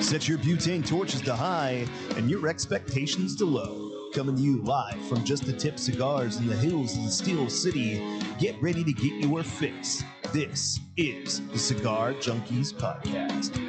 Set your butane torches to high and your expectations to low. Coming to you live from Just the Tip Cigars in the hills of the Steel City. Get ready to get your fix. This is the Cigar Junkies Podcast.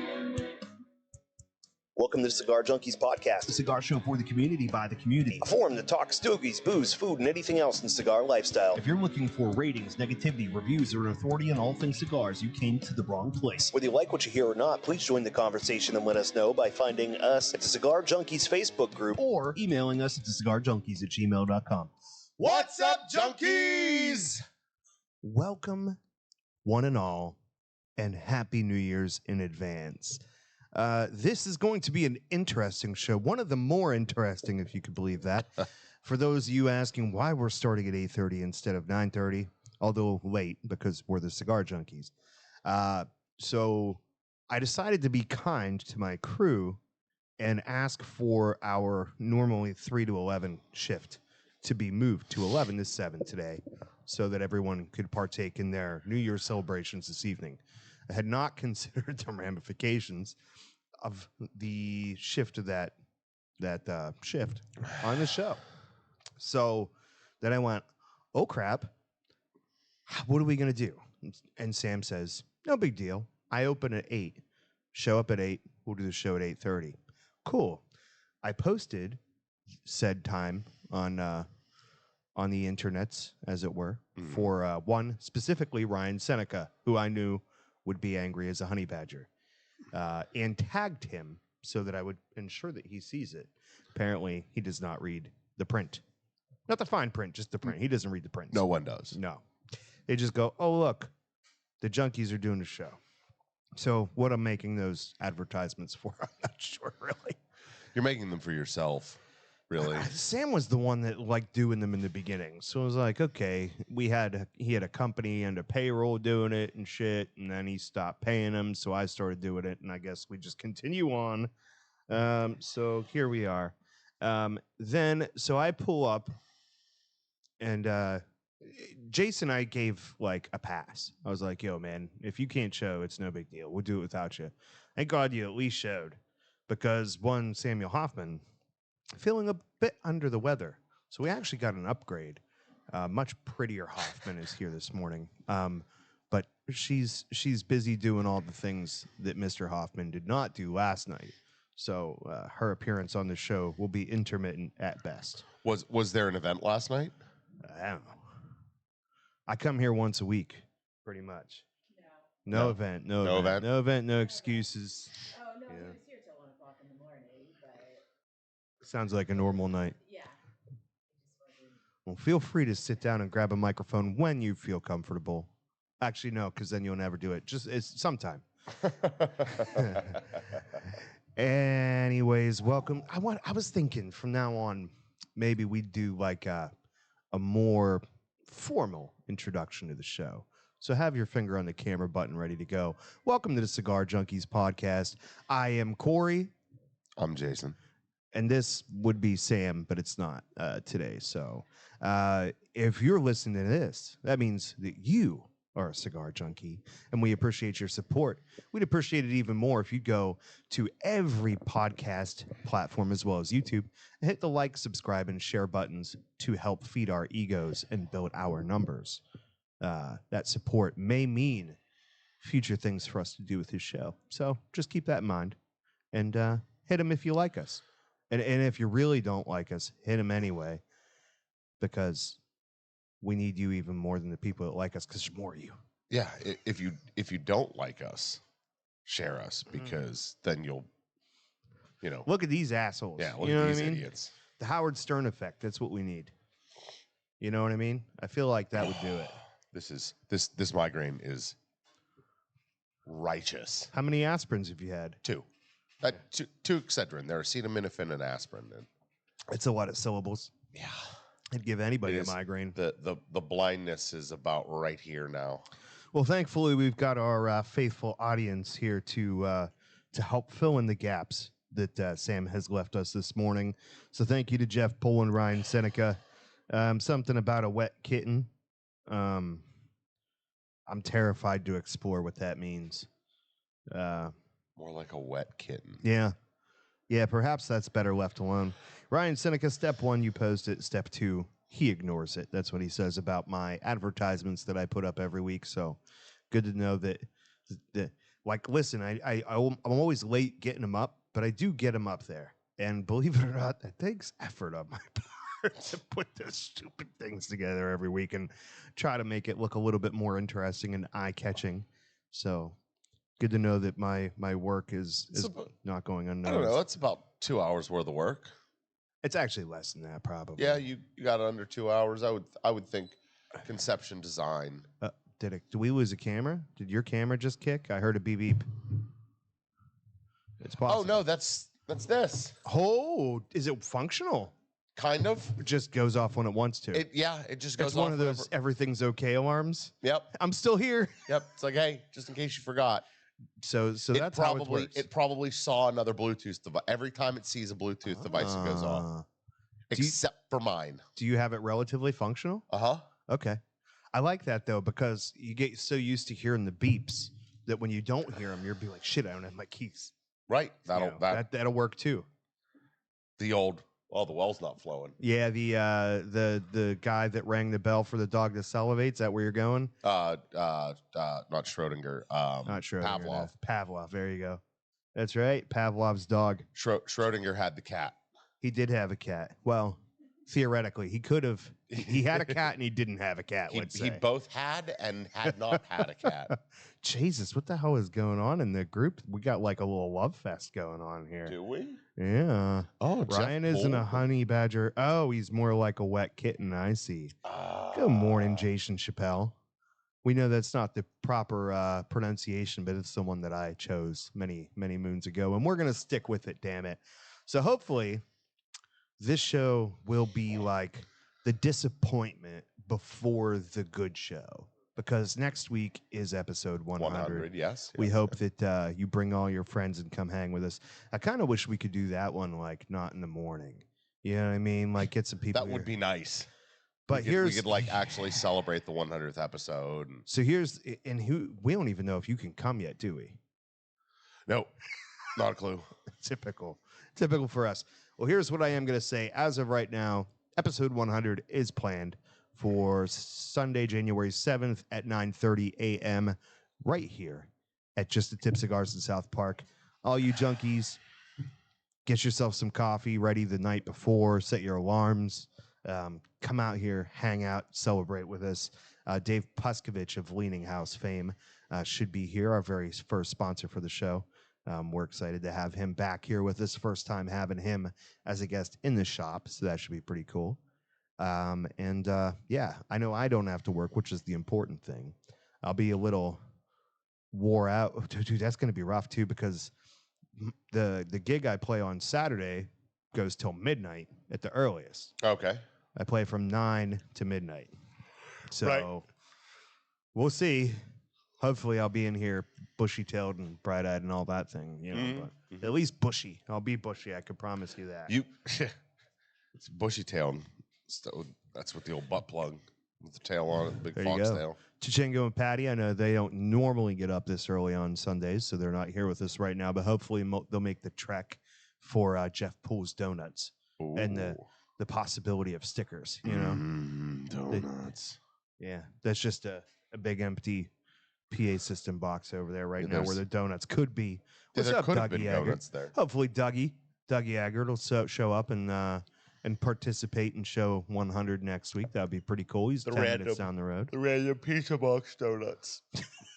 Welcome to the Cigar Junkies Podcast, a cigar show for the community by the community. A forum that talks stogies, booze, food, and anything else in the cigar lifestyle. If you're looking for ratings, negativity, reviews, or an authority on all things cigars, you came to the wrong place. Whether you like what you hear or not, please join the conversation and let us know by finding us at the Cigar Junkies Facebook group or emailing us at thecigarjunkies@gmail.com. What's up, junkies? Welcome, one and all, and Happy New Year's in advance. This is going to be an interesting show, one of the more interesting, if you could believe that. For those of you asking why we're starting at 8:30 instead of 9:30, although late because we're the Cigar Junkies. So I decided to be kind to my crew and ask for our normally 3 to 11 shift to be moved to 11 to 7 today so that everyone could partake in their New Year's celebrations this evening. I had not considered the ramifications of the shift of that shift on the show. So then I went, oh crap, what are we going to do? And Sam says, no big deal. I open at 8, show up at 8. We'll do the show at 8:30. Cool. I posted said time on the internets, as it were, for one, specifically Ryan Seneca, who I knew would be angry as a honey badger, and tagged him so that I would ensure that he sees it. Apparently, he does not read the print. Not the fine print, just the print. He doesn't read the print. No one does. No. They just go, oh, look, the junkies are doing a show. So what I'm making those advertisements for, I'm not sure, really. You're making them for yourself, really. Sam was the one that liked doing them in the beginning. So I was like, okay, he had a company and a payroll doing it and shit, and then he stopped paying them, so I started doing it, and I guess we just continue on. So here we are. So I pull up, and Jason, I gave like a pass. I was like, yo, man, if you can't show, it's no big deal. We'll do it without you. Thank God you at least showed, because one, Samuel Hoffman, feeling a bit under the weather. So we actually got an upgrade. Much prettier Hoffman is here this morning. But she's busy doing all the things that Mr. Hoffman did not do last night. So her appearance on the show will be intermittent at best. Was there an event last night? I don't know. I come here once a week, pretty much. No event, no event. No event, no excuses. Oh, no, Yeah. he was here till 1 o'clock in the morning, but... Sounds like a normal night. Yeah. It just wasn't... Well, feel free to sit down and grab a microphone when you feel comfortable. Actually, no, because then you'll never do it. It's sometime. Anyways, welcome. I was thinking from now on, maybe we'd do like a more formal introduction to the show. So have your finger on the camera button ready to go. Welcome to the Cigar Junkies Podcast. I am Corey. I'm Jason. And this would be Sam, but it's not today. So if you're listening to this, that means that you are a cigar junkie, and we appreciate your support. We'd appreciate it even more if you'd go to every podcast platform as well as YouTube and hit the like, subscribe, and share buttons to help feed our egos and build our numbers. That support may mean future things for us to do with this show. So just keep that in mind, and hit them if you like us. And if you really don't like us, hit them anyway, because we need you even more than the people that like us, because there's more of you. Yeah, if you don't like us, share us, because then you'll, look at these assholes. Yeah, look you know at these what I mean? idiots. The Howard Stern effect. That's what we need. You know what I mean? I feel like that would do it. This migraine is righteous. How many aspirins have you had? 2. Two Excedrin. There are acetaminophen and aspirin. And It's a lot of syllables. yeah, I'd give anybody it a is. migraine. The blindness is about right here now. Well, thankfully, we've got our faithful audience here to help fill in the gaps that Sam has left us this morning. So thank you to Jeff Pohl and Ryan Seneca. Something about a wet kitten. I'm terrified to explore what that means. More like a wet kitten. Yeah. Yeah, perhaps that's better left alone. Ryan Seneca, step 1, you post it. Step 2, he ignores it. That's what he says about my advertisements that I put up every week. So good to know that like, listen, I'm always late getting them up, but I do get them up there. And believe it or not, that takes effort on my part to put those stupid things together every week and try to make it look a little bit more interesting and eye-catching. So good to know that my work is not going unnoticed. I don't know. It's about 2 hours worth of work. It's actually less than that, probably. Yeah, you got it under 2 hours. I would think conception design. Did we lose a camera? Did your camera just kick? I heard a beep beep. It's possible. Oh no, that's this. Oh, is it functional? Kind of. It just goes off when it wants to. It just goes it's off. One of those everything's okay alarms. Yep. I'm still here. Yep. It's like, hey, just in case you forgot. So that's how it works. It probably saw another Bluetooth device. Every time it sees a Bluetooth device, it goes off. Except for mine. Do you have it relatively functional? Uh-huh. Okay. I like that, though, because you get so used to hearing the beeps that when you don't hear them, you'll be like, shit, I don't have my keys. Right. That'll work, too. The old, the well's not flowing. Yeah, the guy that rang the bell for the dog to salivate. Is that where you're going? Not Schrodinger. Not Schrodinger. Pavlov. No. Pavlov. There you go. That's right. Pavlov's dog. Schrodinger had the cat. He did have a cat. Well, theoretically, he could have. He had a cat and he didn't have a cat. He both had and had not had a cat. Jesus, what the hell is going on in the group? We got like a little love fest going on here. Do we? Yeah. Oh, Ryan isn't a honey badger. Oh, he's more like a wet kitten. I see. Good morning, Jason Chappelle. We know that's not the proper pronunciation, but it's the one that I chose many, many moons ago, and we're going to stick with it, damn it. So hopefully this show will be like the disappointment before the good show, because next week is episode 100. Yes. We hope that you bring all your friends and come hang with us. I kind of wish we could do that one like not in the morning. You know what I mean? Like get some people. That would be nice. But we could like actually celebrate the 100th episode. So we don't even know if you can come yet, do we? No, not a clue. Typical for us. Well, here's what I am going to say. As of right now, episode 100 is planned for Sunday, January 7th at 9:30 a.m. right here at Just a Tip Cigars in South Park. All you junkies, get yourself some coffee ready the night before, set your alarms, come out here, hang out, celebrate with us. Dave Puskovich of Leaning House fame should be here, our very first sponsor for the show. We're excited to have him back here with us. First time having him as a guest in the shop, so that should be pretty cool. Yeah, I know I don't have to work, which is the important thing. I'll be a little wore out. Dude, that's going to be rough, too, because the gig I play on Saturday goes till midnight at the earliest. Okay. I play from 9 to midnight. So We'll see. Hopefully I'll be in here bushy-tailed and bright-eyed and all that thing, you know, but at least bushy. I'll be bushy, I can promise you that. It's bushy-tailed. That's with the old butt plug with the tail on it, the big fox tail. Chichengo and Patty, I know they don't normally get up this early on Sundays, so they're not here with us right now, but hopefully they'll make the trek for Jeff Pool's Donuts. Ooh. And the possibility of stickers, you know? Donuts. That's just a big empty PA system box over there right now where the donuts could be. What's up, Dougie Aggert? There. Hopefully Dougie Aggert will show up and participate in show 100 next week. That would be pretty cool. He's 10 minutes down the road. The random pizza box donuts.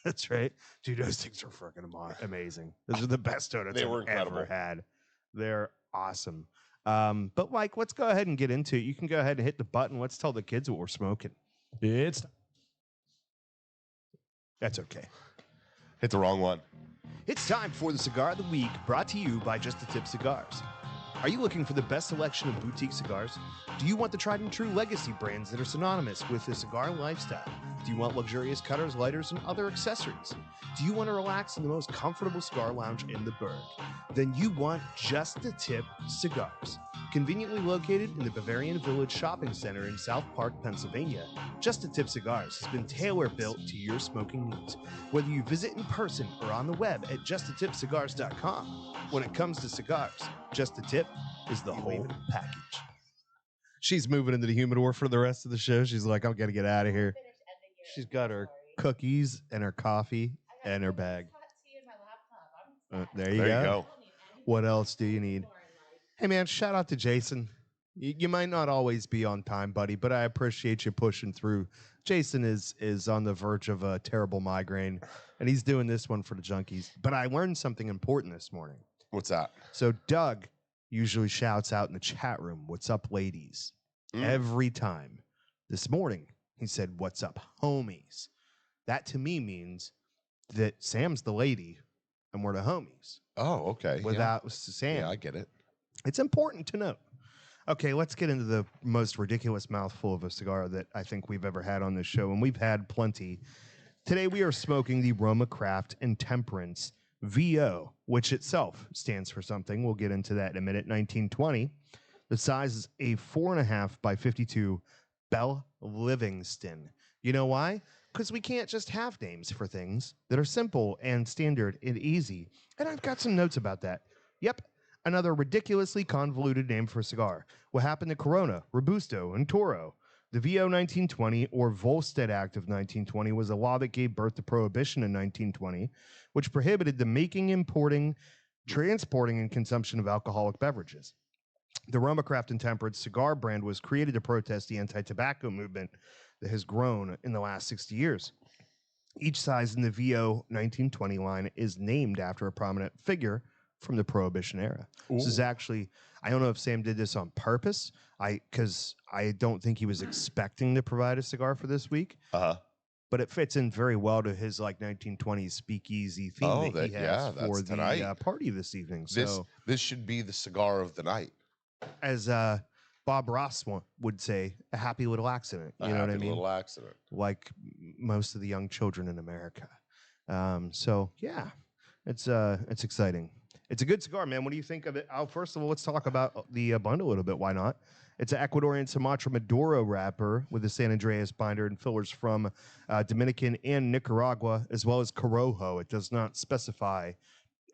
That's right. Dude, those things are freaking amazing. Those are the best donuts I've ever had. They're awesome. But Mike, let's go ahead and get into it. You can go ahead and hit the button. Let's tell the kids what we're smoking. That's okay. Hit the wrong one. It's time for the Cigar of the Week, brought to you by Just a Tip Cigars. Are you looking for the best selection of boutique cigars? Do you want the tried and true legacy brands that are synonymous with the cigar lifestyle? Do you want luxurious cutters, lighters, and other accessories? Do you want to relax in the most comfortable cigar lounge in the burg? Then you want Just a Tip Cigars. Conveniently located in the Bavarian Village Shopping Center in South Park, Pennsylvania, Just a Tip Cigars has been tailor-built to your smoking needs. Whether you visit in person or on the web at justatipcigars.com, when it comes to cigars, Just a Tip is the whole package. She's moving into the humidor for the rest of the show. She's like, I'm going to get out of here. She's got her cookies and her coffee and her bag. There you go. What else do you need? Hey, man, shout out to Jason. You might not always be on time, buddy, but I appreciate you pushing through. Jason is on the verge of a terrible migraine, and he's doing this one for the junkies. But I learned something important this morning. What's that? So Doug usually shouts out in the chat room, "What's up, ladies?" Every time. This morning, he said, "What's up, homies?" That to me means that Sam's the lady and we're the homies. Oh, okay. Without Sam. Yeah, I get it. It's important to know. Okay, let's get into the most ridiculous mouthful of a cigar that I think we've ever had on this show, and we've had plenty. Today we are smoking the Roma Craft and Temperance VO, which itself stands for something. We'll get into that in a minute. 1920. The size is a 4.5 by 52 Bell Livingston. You know why? Because we can't just have names for things that are simple and standard and easy. And I've got some notes about that. Yep, another ridiculously convoluted name for a cigar. What happened to Corona, Robusto, and Toro? The VO 1920, or Volstead Act of 1920, was a law that gave birth to Prohibition in 1920, which prohibited the making, importing, transporting, and consumption of alcoholic beverages. The Roma Craft and Temperance cigar brand was created to protest the anti-tobacco movement that has grown in the last 60 years. Each size in the VO 1920 line is named after a prominent figure from the Prohibition era. Ooh. This is actually, I don't know if Sam did this on purpose, because I don't think he was expecting to provide a cigar for this week. But it fits in very well to his like 1920s speakeasy theme that he has for the party this evening. This should be the cigar of the night. As Bob Ross would say, a happy little accident. You know what I mean? A little accident. Like most of the young children in America. So, yeah, it's exciting. It's a good cigar, man. What do you think of it? First of all, let's talk about the bundle a little bit. Why not? It's an Ecuadorian Sumatra Maduro wrapper with a San Andreas binder and fillers from Dominican and Nicaragua, as well as Corojo. It does not specify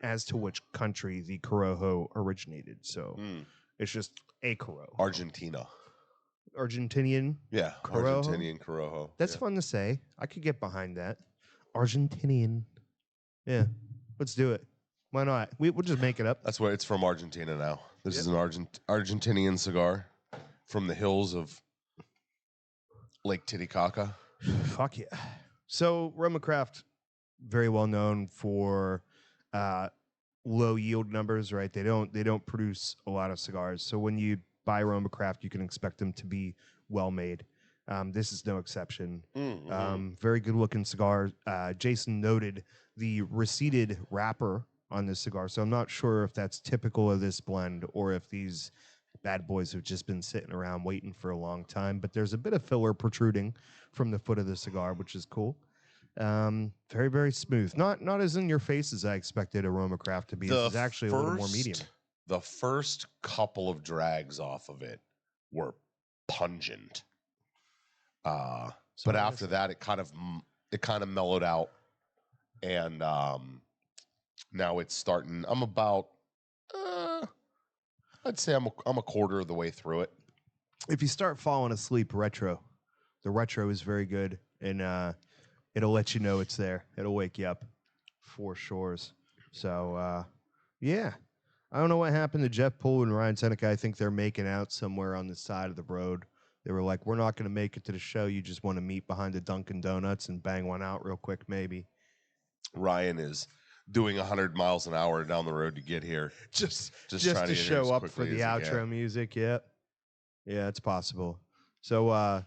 as to which country the Corojo originated. So it's just a Corojo. Argentinian? Yeah, Corojo? Argentinian Corojo. That's fun to say. I could get behind that. Argentinian. Yeah, let's do it. Why not? We'll just make it up. That's why it's from Argentina now. This is an Argentinian cigar from the hills of Lake Titicaca. Fuck yeah. So Roma Craft, very well known for low yield numbers, right? They don't produce a lot of cigars. So when you buy Roma Craft, you can expect them to be well made. This is no exception. Very good looking cigar. Jason noted the receded wrapper on this cigar. So I'm not sure if that's typical of this blend or if these bad boys have just been sitting around waiting for a long time. But there's a bit of filler protruding from the foot of the cigar, which is cool. Very, very smooth. Not as in your face as I expected a Roma Craft to be. It's actually a little more medium. The first couple of drags off of it were pungent. But after that, it kind of mellowed out, and now it's starting. I'm about, I'd say I'm a quarter of the way through it. If you start falling asleep, the retro is very good, and it'll let you know it's there. It'll wake you up for sure. So, yeah. I don't know what happened to Jeff Poole and Ryan Seneca. I think they're making out somewhere on the side of the road. They were like, we're not going to make it to the show. You just want to meet behind the Dunkin' Donuts and bang one out real quick, maybe. Ryan is doing 100 miles an hour down the road to get here. Just trying to show up for the outro music. Yep. Yeah, it's possible. So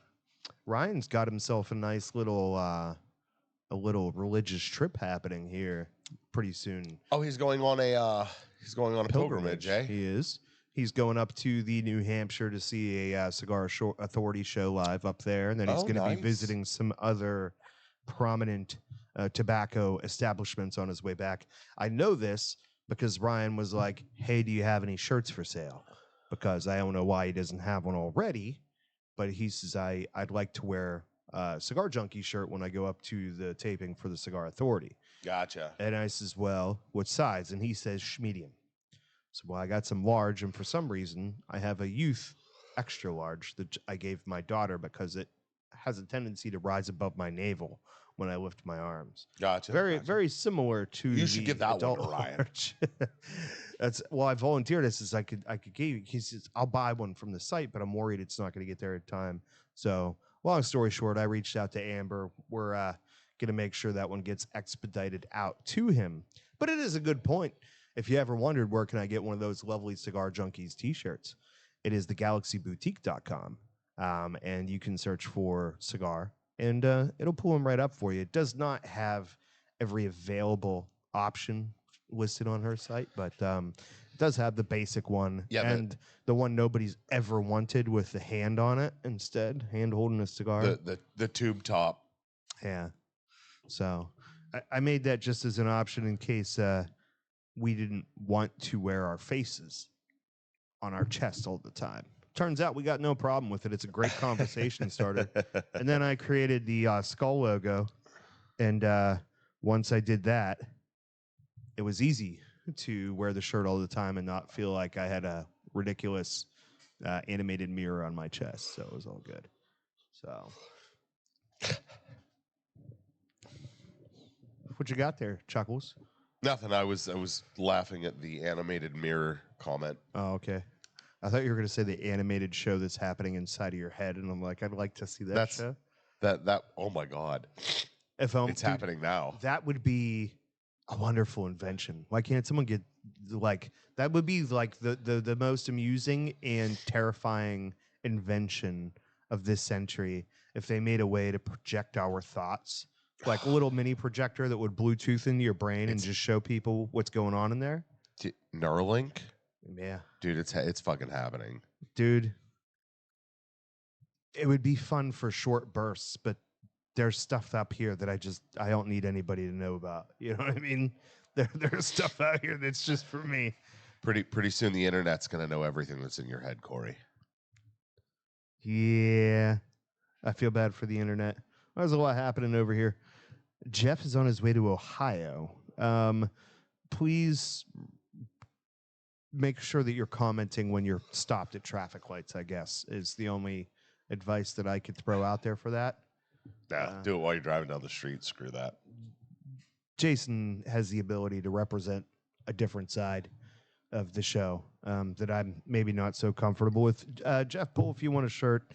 Ryan's got himself a nice little religious trip happening here pretty soon. Oh, he's going on a pilgrimage, eh? He is. He's going up to the New Hampshire to see a Cigar Authority show live up there, and then he's going to be visiting some other prominent tobacco establishments on his way back. I know this because Ryan was like, "Hey, do you have any shirts for sale?" because I don't know why he doesn't have one already. But he says I'd like to wear a Cigar Junkie shirt when I go up to the taping for the Cigar Authority. Gotcha. And I says, well, what size? And he says, medium. So, well, I got some large, and for some reason, I have a youth extra large that I gave my daughter because it has a tendency to rise above my navel when I lift my arms. Gotcha. Very similar to You should the give that one adult to Ryan. large. That's well, I volunteered. I says I could give you. He says I'll buy one from the site, but I'm worried it's not going to get there in time. So, long story short, I reached out to Amber. We're going to make sure that one gets expedited out to him. But it is a good point. If you ever wondered where can I get one of those lovely Cigar Junkies t-shirts, it is thegalaxyboutique.com. And you can search for cigar, and it'll pull them right up for you. It does not have every available option listed on her site, but it does have the basic one, and the one nobody's ever wanted with the hand on it instead, hand holding a cigar. The tube top. Yeah. So I made that just as an option in case we didn't want to wear our faces on our chest all the time. Turns out we got no problem with it. It's a great conversation starter. And then I created the skull logo. And once I did that, it was easy to wear the shirt all the time and not feel like I had a ridiculous animated mirror on my chest. So it was all good. So what you got there, Chuckles? Nothing. I was laughing at the animated mirror comment. Oh, okay. I thought you were going to say the animated show that's happening inside of your head, and I'm like, I'd like to see that show. That. Oh my God! If it's happening now. That would be a wonderful invention. Why can't someone get like that? Would be like the most amusing and terrifying invention of this century if they made a way to project our thoughts, like a little mini projector that would Bluetooth into your brain and just show people what's going on in there. Neuralink. Yeah, dude, it's fucking happening, dude. It would be fun for short bursts, but there's stuff up here that I don't need anybody to know about. You know what I mean? There's stuff out here that's just for me. Pretty soon the internet's gonna know everything that's in your head, Corey. Yeah, I feel bad for the internet. There's a lot happening over here. Jeff is on his way to Ohio. Please make sure that you're commenting when you're stopped at traffic lights, I guess, is the only advice that I could throw out there for that. Yeah, do it while you're driving down the street. Screw that. Jason has the ability to represent a different side of the show that I'm maybe not so comfortable with. Jeff Bull, if you want a shirt,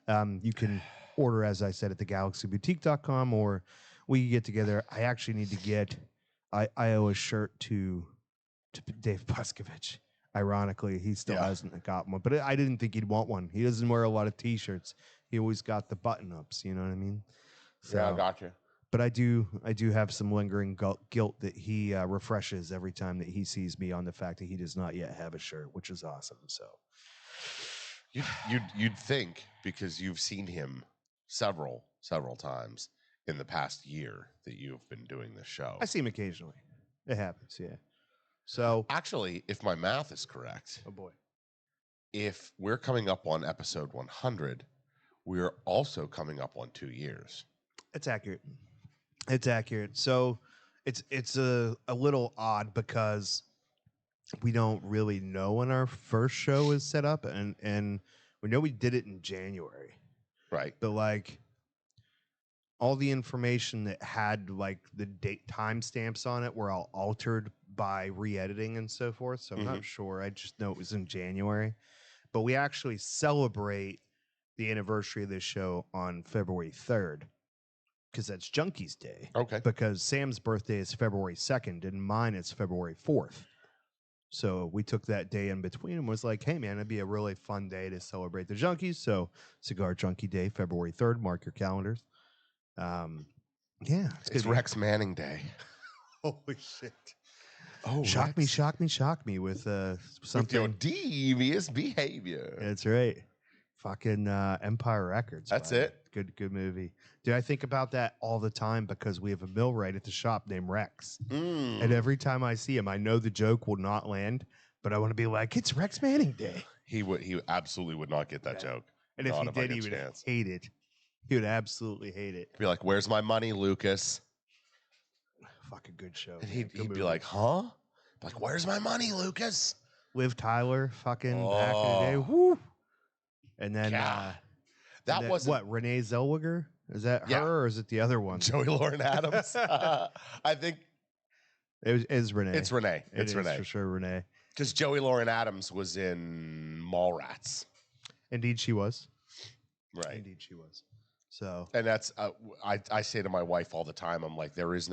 you can order, as I said, at thegalaxyboutique.com, or we can get together. I actually need to get, I owe a shirt to Dave Puskovich. Ironically, he still hasn't got one, but I didn't think he'd want one. He doesn't wear a lot of t-shirts. He always got the button-ups, you know what I mean? So, yeah, I got you. But I do have some lingering guilt that he refreshes every time that he sees me on the fact that he does not yet have a shirt, which is awesome. So you'd think, because you've seen him several times in the past year that you've been doing this show. I see him occasionally. It happens, yeah. So actually, if my math is correct, oh boy, if we're coming up on episode 100, we're also coming up on 2 years. It's accurate. It's accurate. So it's a little odd because we don't really know when our first show is set up, and we know we did it in January, right? But like all the information that had like the date timestamps on it were all altered by re-editing and so forth. So I'm not sure. I just know it was in January, but we actually celebrate the anniversary of this show on February 3rd. Because that's Junkies Day. Okay. Because Sam's birthday is February 2nd and mine is February 4th. So we took that day in between and was like, hey, man, it'd be a really fun day to celebrate the Junkies. So Cigar Junkie Day, February 3rd. Mark your calendars. Yeah. It's Rex Manning Day. Holy shit. Oh, shock me with something. With your devious behavior. That's right. Fucking Empire Records. That's it. Good movie. Dude, I think about that all the time because we have a millwright at the shop named Rex. And every time I see him, I know the joke will not land, but I want to be like, it's Rex Manning Day. He absolutely would not get that joke. And if Not he I did, get he a would chance. hate it. He would absolutely hate it. Be like, "Where's my money, Lucas?" Fucking good show. And man. he'd Good be movie. like, "Huh?" Like, "Where's my money, Lucas?" Liv Tyler, fucking back in the day. Oh. Woo. And then God. and That then, wasn't what, Renee Zellweger? Is that Yeah. her or is it the other one? Joey Lauren Adams. I think It is Renee. it's Renee. It It's is Renee. for sure Renee. Because Joey Lauren Adams was in Mallrats. Indeed, she was. Right. Indeed, she was. So And that's, I say to my wife all the time, I'm like, there's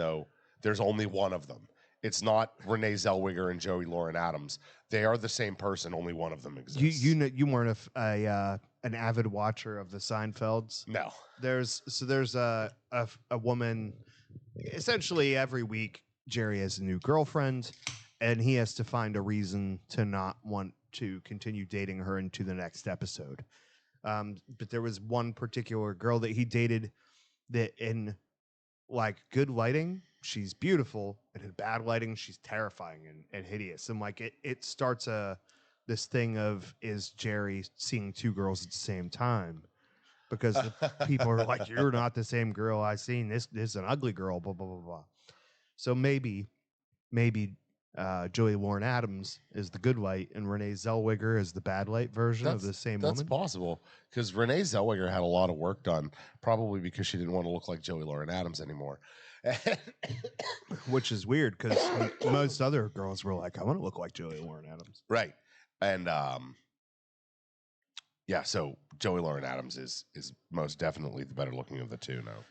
only one of them. It's not Renee Zellweger and Joey Lauren Adams. They are the same person. Only one of them exists. you weren't an avid watcher of the Seinfelds. No. There's a woman. Essentially, every week Jerry has a new girlfriend, and he has to find a reason to not want to continue dating her into the next episode. But there was one particular girl that he dated that in like good lighting, she's beautiful, and in bad lighting, she's terrifying and hideous. And like it starts this thing of, is Jerry seeing two girls at the same time? Because people are like, you're not the same girl I seen. This is an ugly girl, blah, blah, blah, blah. So maybe Joey Lauren Adams is the good light and Renee Zellweger is the bad light version of the same woman. That's possible. Because Renee Zellweger had a lot of work done, probably because she didn't want to look like Joey Lauren Adams anymore. Which is weird because most other girls were like, I want to look like Joey Lauren Adams. Right. And yeah, so Joey Lauren Adams is most definitely the better looking of the two now.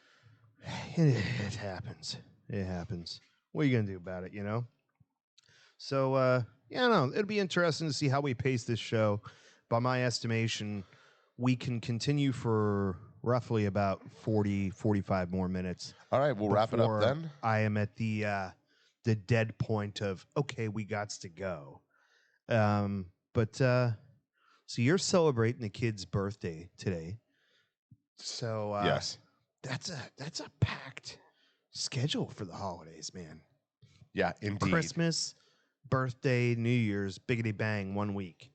It happens. It happens. What are you going to do about it, you know? So, yeah, no, it'll be interesting to see how we pace this show. By my estimation, we can continue for roughly about 45 more minutes. All right, we'll wrap it up then. I am at the dead point of, okay, we gots to go. So you're celebrating the kid's birthday today. So yes, that's a packed schedule for the holidays, man. Yeah, indeed. Christmas, birthday, New Year's, biggity bang, 1 week.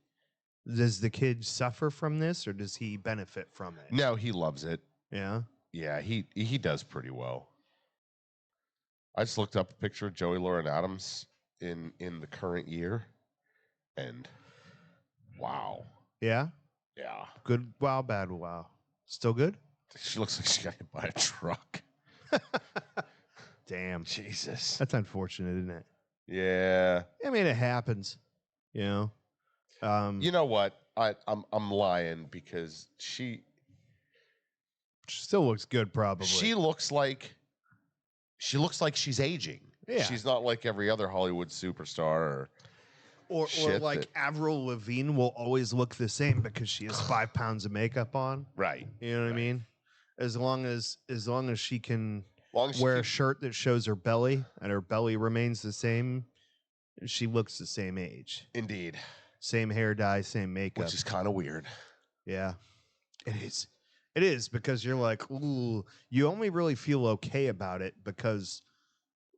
Does the kid suffer from this, or does he benefit from it? No, he loves it. Yeah? Yeah, he does pretty well. I just looked up a picture of Joey Lauren Adams in the current year, and wow. Yeah? Yeah. Good wow, bad wow. Still good? She looks like she got hit by a truck. Damn. Jesus. That's unfortunate, isn't it? Yeah. I mean, it happens, you know? You know what? I'm lying because she still looks good, probably. She looks like she's aging. Yeah. She's not like every other Hollywood superstar or like Avril Lavigne will always look the same because she has 5 pounds of makeup on. Right. You know what I mean? As long as she can Long as wear a shirt that shows her belly and her belly remains the same, she looks the same age. Indeed. Same hair dye, same makeup. Which is kind of weird. Yeah. It is. It is, because you're like, ooh, you only really feel okay about it because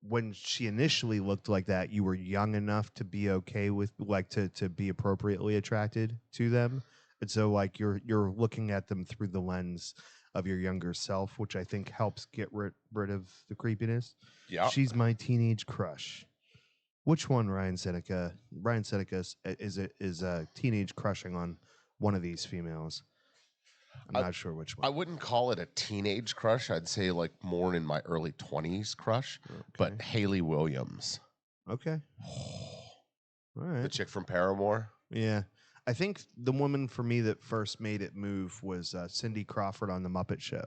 when she initially looked like that, you were young enough to be okay with, like, to be appropriately attracted to them. And so, like, you're looking at them through the lens of your younger self, which I think helps get rid of the creepiness. Yeah. She's my teenage crush. Which one, Ryan Seneca? Ryan Seneca is a teenage crushing on one of these females. I'm not sure which one. I wouldn't call it a teenage crush. I'd say like more in my early 20s crush. Okay. But Haley Williams. Okay. All right. The chick from Paramore. Yeah. I think the woman for me that first made it move was Cindy Crawford on The Muppet Show.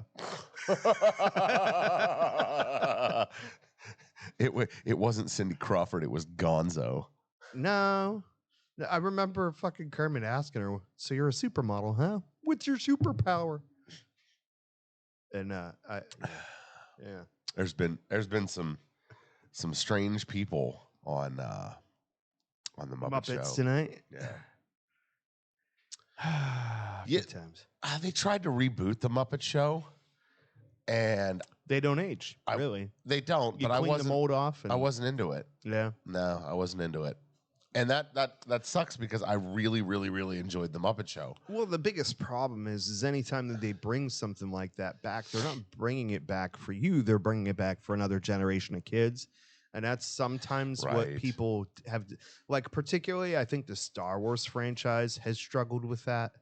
It wasn't Cindy Crawford. It was Gonzo. No. I remember fucking Kermit asking her, so you're a supermodel, huh? What's your superpower? And yeah. There's been some strange people on the Muppet Muppets Show tonight. Yeah. Good times. They tried to reboot the Muppet Show, and They don't age, really. they don't. You but I clean wasn't. the mold off. And, I wasn't into it. Yeah. No, I wasn't into it. And that sucks because I really, really, really enjoyed the Muppet Show. Well, the biggest problem is anytime that they bring something like that back, they're not bringing it back for you. They're bringing it back for another generation of kids. And that's sometimes what Right. people have, like, particularly, I think the Star Wars franchise has struggled with that,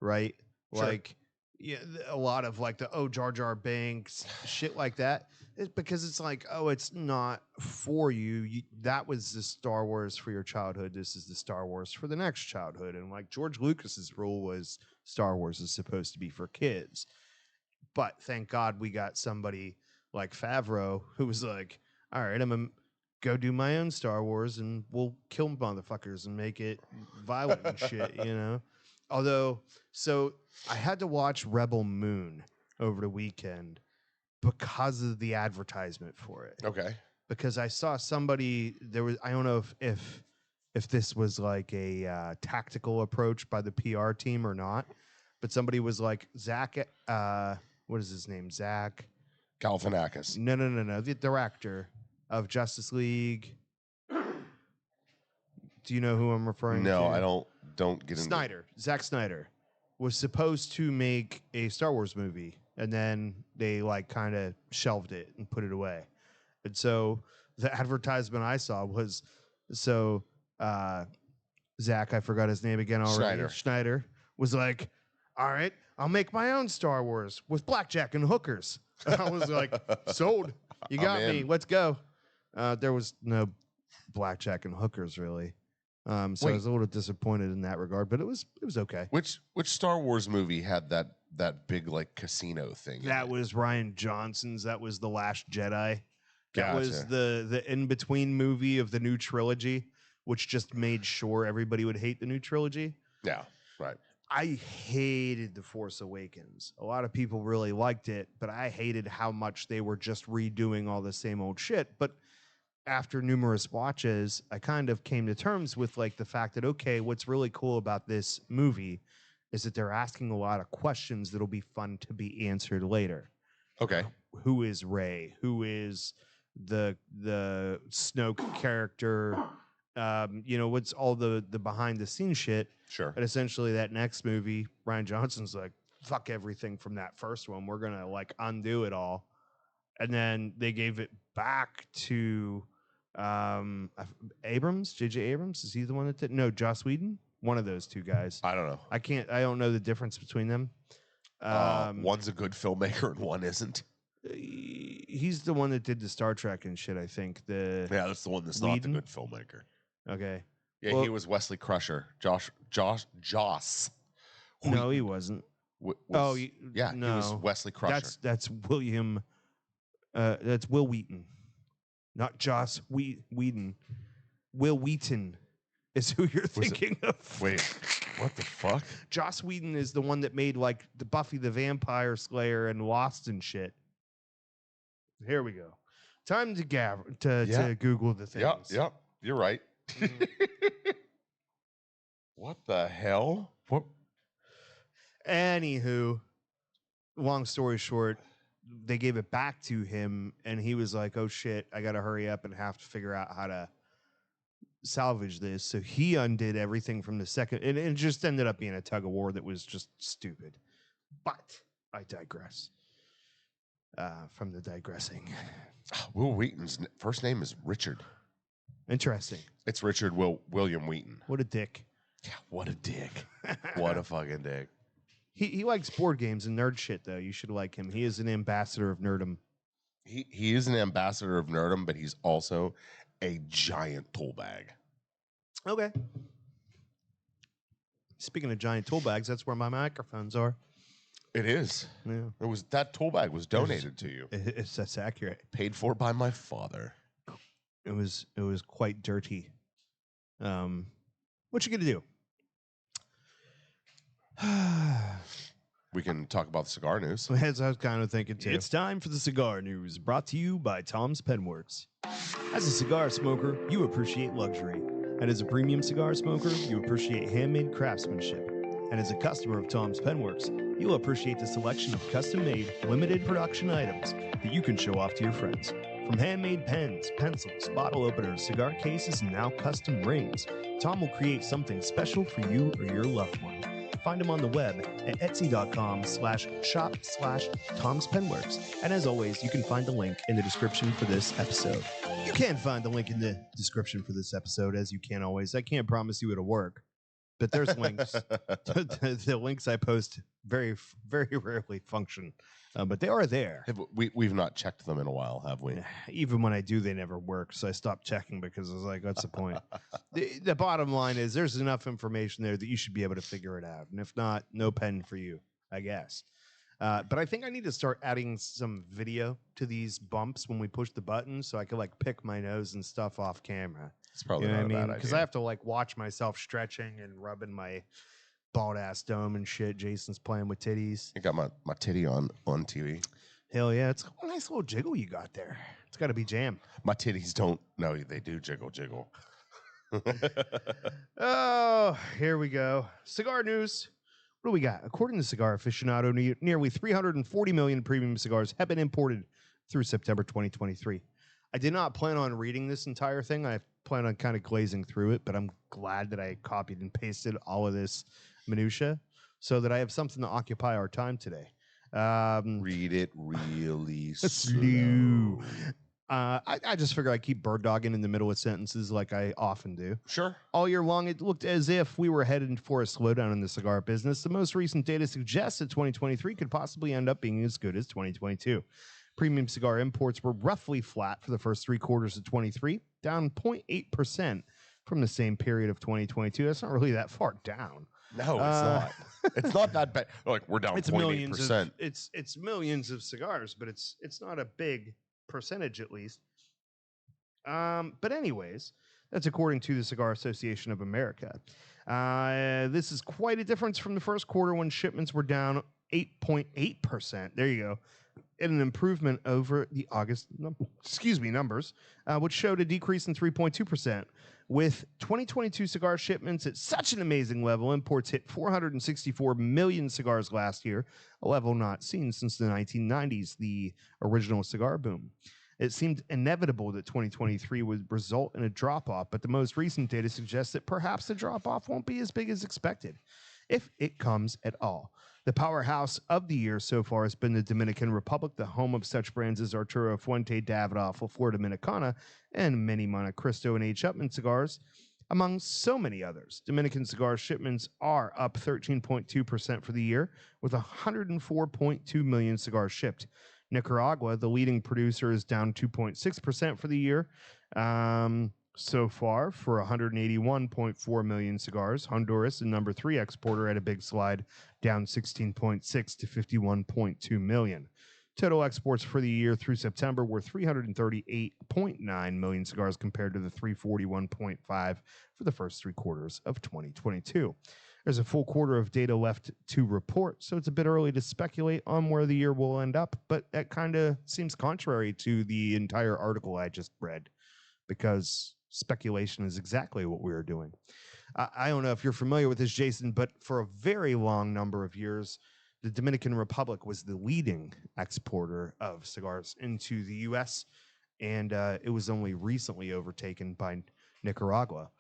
right? Sure. Like, yeah, a lot of like the Jar Jar Binks, shit like that. It's because it's like, oh, it's not for you. That was the Star Wars for your childhood. This is the Star Wars for the next childhood. And like George Lucas's rule was Star Wars is supposed to be for kids. But thank God we got somebody like Favreau who was like, all right, I'm gonna go do my own Star Wars and we'll kill motherfuckers and make it violent and shit, you know? Although, so I had to watch Rebel Moon over the weekend because of the advertisement for it. Okay. Because I saw somebody, I don't know if this was like a tactical approach by the PR team or not, but somebody was like, Zach, what is his name? Zach Galifianakis. No. The director of Justice League. Do you know who I'm referring to? No, I don't get into Snyder. Zack Snyder was supposed to make a Star Wars movie, and then they like kind of shelved it and put it away. And so the advertisement I saw was Zach, I forgot his name again already. Schneider was like, all right, I'll make my own Star Wars with blackjack and hookers. I was like, sold. You got me. Let's go. There was no blackjack and hookers really. So I was a little disappointed in that regard, but it was okay. Which Star Wars movie had that big like casino thing? That was Rian Johnson's. That was The Last Jedi. That Gotcha. was the in-between movie of the new trilogy, which just made sure everybody would hate the new trilogy. Yeah, right. I hated The Force Awakens. A lot of people really liked it, but I hated how much they were just redoing all the same old shit. But after numerous watches, I kind of came to terms with like the fact that, okay, what's really cool about this movie is that they're asking a lot of questions that'll be fun to be answered later. Okay. Who is Rey? Who is the Snoke character? What's all the behind the scenes shit? Sure. And essentially that next movie, Rian Johnson's like, fuck everything from that first one. We're going to like undo it all. And then they gave it back to Abrams, J.J. Abrams. Is he the one that did? No, Joss Whedon. One of those two guys. I don't know. I don't know the difference between them. One's a good filmmaker and one isn't. He's the one that did the Star Trek and shit, I think. Yeah, that's the one that's Whedon? not the good filmmaker. Okay. Yeah, Well- he was Wesley Crusher. Joss. No, he wasn't. He no. was Wesley Crusher. That's William. That's Will Wheaton, not Joss Whedon. Will Wheaton is who you're thinking of. Wait, what the fuck? Joss Whedon is the one that made like the Buffy the Vampire Slayer and Lost and shit. Here we go. Time to to Google the things. Yep. You're right. What the hell? What? Anywho, long story short, they gave it back to him, and he was like, "Oh shit, I got to hurry up and have to figure out how to salvage this." So he undid everything from the second, and it just ended up being a tug of war that was just stupid. But I digress. From the digressing. Will Wheaton's first name is Richard. Interesting. It's Richard William Wheaton. What a dick. Yeah, what a dick. What a fucking dick. He likes board games and nerd shit, though. You should like him. He is an ambassador of nerdom. He is an ambassador of nerdom, but he's also a giant tool bag. Okay. Speaking of giant tool bags, that's where my microphones are. It is. Yeah. That tool bag was donated to you. That's accurate. Paid for by my father. It was quite dirty. What you gonna do? We can talk about the cigar news. As I was kind of thinking too. It's time for the cigar news, brought to you by Tom's Penworks. As a cigar smoker, you appreciate luxury. And as a premium cigar smoker, you appreciate handmade craftsmanship. And as a customer of Tom's Penworks, you'll appreciate the selection of custom-made, limited production items that you can show off to your friends. From handmade pens, pencils, bottle openers, cigar cases, and now custom rings, Tom will create something special for you or your loved one. Find him on the web at etsy.com/shop/Tom'sPenWorks. And as always, you can find the link in the description for this episode. You can find the link in the description for this episode, as you can always. I can't promise you it'll work, but there's links. The links I post very, very rarely function, but they are there. We've not checked them in a while, have we? Even when I do, they never work. So I stopped checking because I was like, what's the point? The bottom line is there's enough information there that you should be able to figure it out. And if not, no pen for you, I guess. But I think I need to start adding some video to these bumps when we push the button so I can like pick my nose and stuff off camera. It's probably not a bad idea. Because I have to like watch myself stretching and rubbing my bald ass dome and shit. Jason's playing with titties. I got my titty on TV. Hell yeah, it's a nice little jiggle you got there. It's got to be jam. My titties don't. No, they do jiggle. Oh, here we go. Cigar news. What do we got? According to Cigar Aficionado, nearly 340 million premium cigars have been imported through September 2023. I did not plan on reading this entire thing. I plan on kind of glazing through it, but I'm glad that I copied and pasted all of this minutia so that I have something to occupy our time today. Read it really slow. slow. I just figure I keep bird dogging in the middle of sentences like I often do. Sure. All year long, it looked as if we were headed for a slowdown in the cigar business. The most recent data suggests that 2023 could possibly end up being as good as 2022. Premium cigar imports were roughly flat for the first 3 quarters of 23, down 0.8% from the same period of 2022. That's not really that far down. No, it's not. It's not that bad. Like we're down 0.8%. It's millions of cigars, but it's not a big percentage at least. But anyways, that's according to the Cigar Association of America. This is quite a difference from the first quarter when shipments were down 8.8%. There you go. And an improvement over the August numbers, which showed a decrease in 3.2%. With 2022 cigar shipments at such an amazing level, imports hit 464 million cigars last year, a level not seen since the 1990s, the original cigar boom. It seemed inevitable that 2023 would result in a drop-off, but the most recent data suggests that perhaps the drop-off won't be as big as expected, if it comes at all. The powerhouse of the year so far has been the Dominican Republic, the home of such brands as Arturo Fuente, Davidoff, La Flor Dominicana, and many Montecristo and H. Upmann cigars, among so many others. Dominican cigar shipments are up 13.2% for the year, with 104.2 million cigars shipped. Nicaragua, the leading producer, is down 2.6% for the year. So far, for 181.4 million cigars. Honduras, the number 3 exporter, had a big slide, down 16.6 to 51.2 million. Total exports for the year through September were 338.9 million cigars compared to the 341.5 for the first 3 quarters of 2022. There's a full quarter of data left to report, so it's a bit early to speculate on where the year will end up, but that kind of seems contrary to the entire article I just read, because speculation is exactly what we are doing. I don't know if you're familiar with this, Jason, but for a very long number of years, the Dominican Republic was the leading exporter of cigars into the U.S., and it was only recently overtaken by Nicaragua,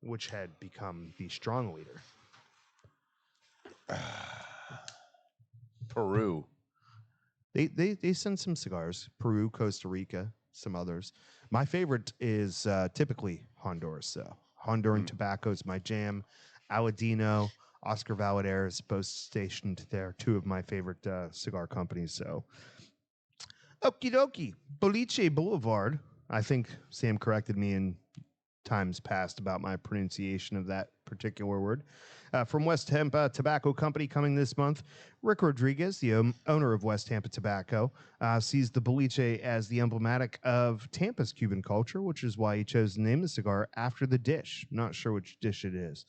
which had become the strong leader. Peru. They send some cigars. Peru, Costa Rica, some others. My favorite is typically Honduras, though. Honduran tobacco is my jam. Aladino, Oscar Valadares, both stationed there. 2 of my favorite cigar companies. So, okie dokie. Boliche Boulevard. I think Sam corrected me in times past about my pronunciation of that particular word. From West Tampa Tobacco Company coming this month, Rick Rodriguez, the owner of West Tampa Tobacco, sees the boliche as the emblematic of Tampa's Cuban culture, which is why he chose to name the cigar after the dish. Not sure which dish it is.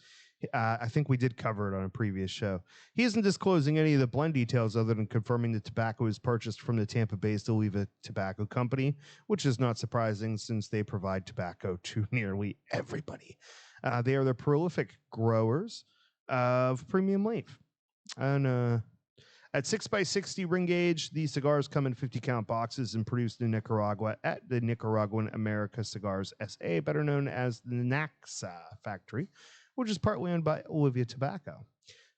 I think we did cover it on a previous show. He isn't disclosing any of the blend details other than confirming the tobacco is purchased from the Tampa-based Oliva Tobacco Company, which is not surprising since they provide tobacco to nearly everybody. They are the prolific growers of premium leaf. And At 6x60 ring gauge, these cigars come in 50-count boxes and produced in Nicaragua at the Nicaraguan America Cigars S.A., better known as the Naxa factory, which is partly owned by Olivia Tobacco.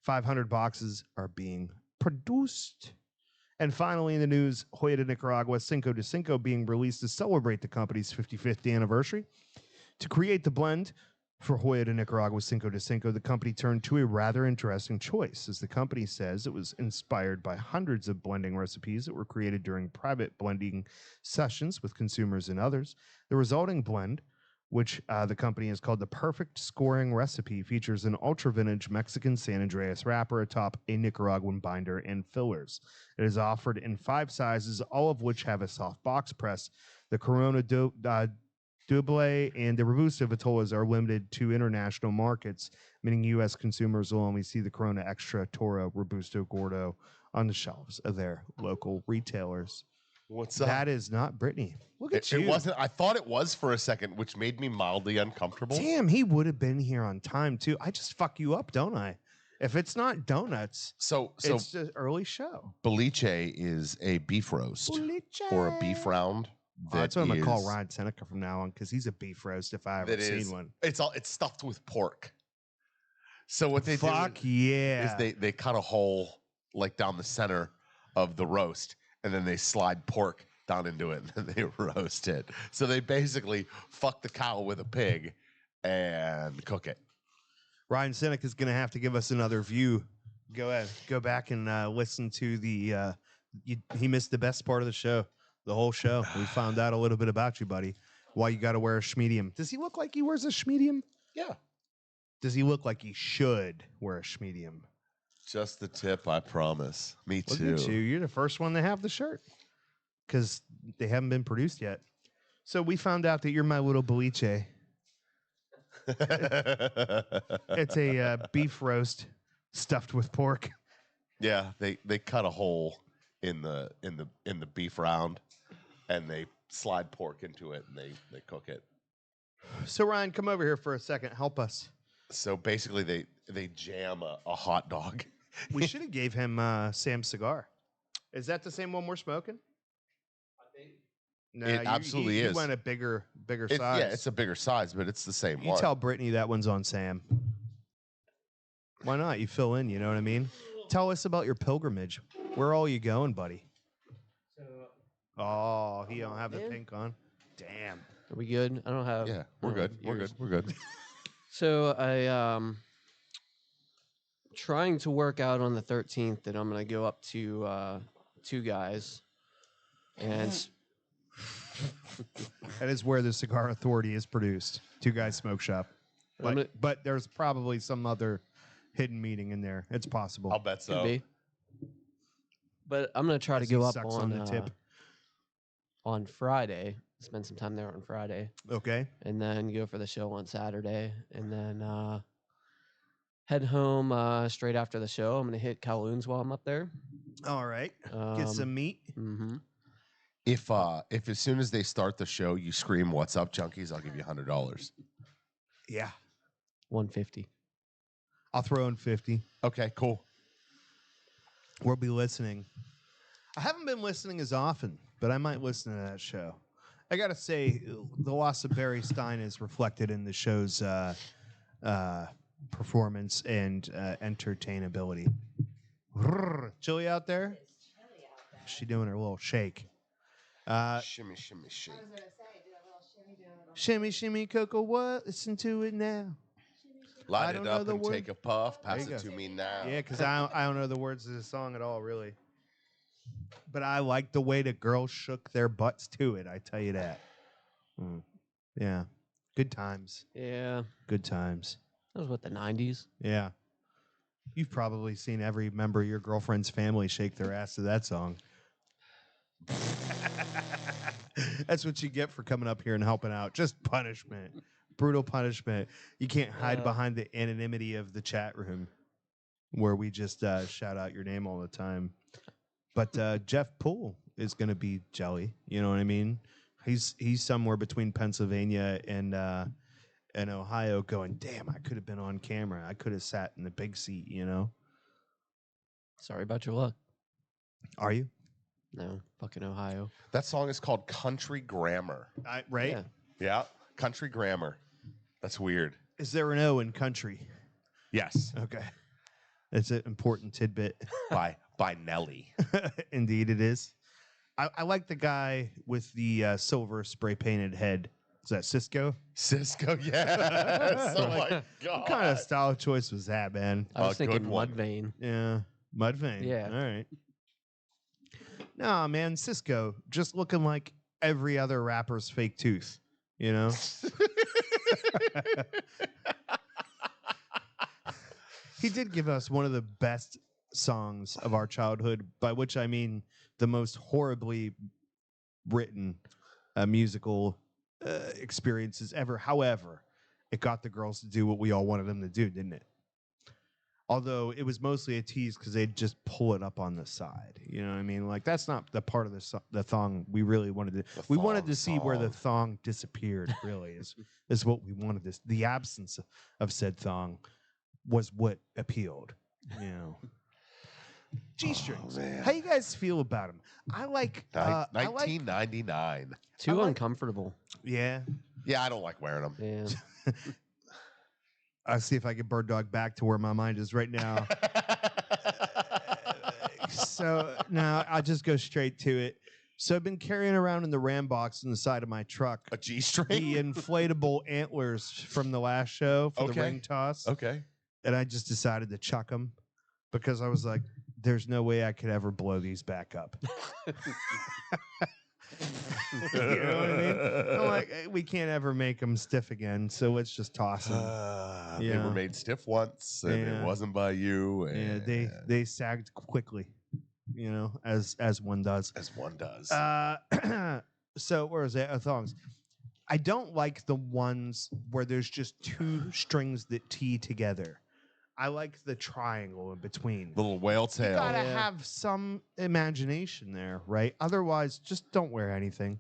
500 boxes are being produced. And finally, in the news, Hoya de Nicaragua Cinco de Cinco being released to celebrate the company's 55th anniversary. To create the blend for Hoya de Nicaragua Cinco de Cinco, the company turned to a rather interesting choice. As the company says, it was inspired by hundreds of blending recipes that were created during private blending sessions with consumers and others. The resulting blend, which the company has called the Perfect Scoring Recipe, features an ultra-vintage Mexican San Andreas wrapper atop a Nicaraguan binder and fillers. It is offered in 5 sizes, all of which have a soft box press. The Corona Double and the Robusto Vitolas are limited to international markets, meaning U.S. consumers will only see the Corona Extra, Toro, Robusto, Gordo on the shelves of their local retailers. What's up? That is not Brittany. Look at you. It wasn't. I thought it was for a second, which made me mildly uncomfortable. Damn, he would have been here on time, too. I just fuck you up, don't I? If it's not donuts, it's an early show. Boliche is a beef roast or a beef round. That's what I'm going to call Ryan Seneca from now on, because he's a beef roast if I ever seen one. It's stuffed with pork. So what they do is they cut a hole like down the center of the roast, and then they slide pork down into it, and then they roast it. So they basically fuck the cow with a pig and cook it. Ryan Seneca is going to have to give us another view. Go ahead. Go back and listen to the... he missed the best part of the show. The whole show. We found out a little bit about you, buddy. Why you got to wear a schmedium. Does he look like he wears a schmedium? Yeah. Does he look like he should wear a schmedium? Just the tip, I promise. Me too. Look at you. You're the first one to have the shirt, because they haven't been produced yet. So we found out that you're my little boliche. It's a beef roast stuffed with pork. Yeah, they cut a hole in the beef round, and they slide pork into it, and they cook it. So Ryan, come over here for a second. Help us. So basically, they jam a hot dog. We should have gave him Sam's cigar. Is that the same one we're smoking? No, it absolutely is. You went a bigger size. Yeah, it's a bigger size, but it's the same one. You tell Brittany that one's on Sam. Why not? You fill in, you know what I mean? Tell us about your pilgrimage. Where are all you going, buddy? Oh, he don't have the pink on. Damn. Are we good? I don't have... Yeah, we're good. We're good. So I trying to work out on the 13th that I'm going to go up to 2 Guys. And... That is where the Cigar Authority is produced. 2 Guys Smoke Shop. But there's probably some other hidden meeting in there. It's possible. I'll bet so. Could be. But I'm going to try to go up on the tip on Friday. Spend some time there on Friday. Okay. And then go for the show on Saturday. And then head home straight after the show. I'm going to hit Kowloon's while I'm up there. All right. Get some meat. Mm-hmm. If as soon as they start the show, you scream, "What's up, junkies?" I'll give you $100. Yeah. 150. I'll throw in 50. Okay, cool. We'll be listening. I haven't been listening as often, but I might listen to that show. I got to say, the loss of Barry Stein is reflected in the show's performance and entertainability. Chilly out there? It's chilly out there. She doing her little shake. Shimmy, shimmy, shake. I was gonna say, do a little shimmy, do a little Shimmy, shimmy, Coco, what? Listen to it now. shimmy, shimmy. Light I it don't know up the and word. take a puff. There Pass you it go. to me now. Yeah, because I don't know the words of the song at all, really. But I like the way the girls shook their butts to it. I tell you that. Yeah, good times. Yeah. Good times. That was what, the 90s? Yeah. You've probably seen every member of your girlfriend's family shake their ass to that song. That's what you get for coming up here and helping out. Just punishment. Brutal punishment. You can't hide behind the anonymity of the chat room where we just shout out your name all the time. But Jeff Poole is going to be jelly. You know what I mean? He's somewhere between Pennsylvania and Ohio going, damn, I could have been on camera. I could have sat in the big seat, you know? Sorry about your luck. Are you? No, fucking Ohio. That song is called Country Grammar. Right? Yeah. Yeah, Country Grammar. That's weird. Is there an O in country? Yes, Okay. It's an important tidbit. by Nelly. Indeed, it is. I like the guy with the silver spray painted head. Is that Cisco? Cisco, yes. Oh Like, my god. What kind of style choice was that, man? I was A thinking good one. Mudvayne. Yeah. Mudvayne. Yeah. All right. Nah, man, Cisco just looking like every other rapper's fake tooth, you know? He did give us one of the best songs of our childhood, by which I mean the most horribly written musical experiences ever. However, it got the girls to do what we all wanted them to do, didn't it? Although it was mostly a tease because they'd just pull it up on the side. You know what I mean? Like, that's not the part of the thong we really wanted to. We wanted to see where the thong disappeared, really, is what we wanted. The absence of said thong was what appealed, you know. G-strings. How you guys feel about them? I like 1999. Too uncomfortable. Yeah. Yeah, I don't like wearing them. Yeah. I'll see if I can bird dog back to where my mind is right now. So now I'll just go straight to it. So I've been carrying around in the Ram box in the side of my truck A G-string? the inflatable antlers from the last show for the Okay. ring toss. Okay. And I just decided to chuck them because I was like, there's no way I could ever blow these back up. You know what I mean? I'm like, we can't ever make them stiff again, so let's just toss them. They Yeah. were made stiff once, and Yeah. it wasn't by you. Yeah, And they sagged quickly, you know, as one does. as one does. So where is that? Thongs. I don't like the ones where there's just two strings that tee together. I like the triangle in between. The little whale You tail. gotta Yeah. have some imagination there, right? Otherwise, just don't wear anything.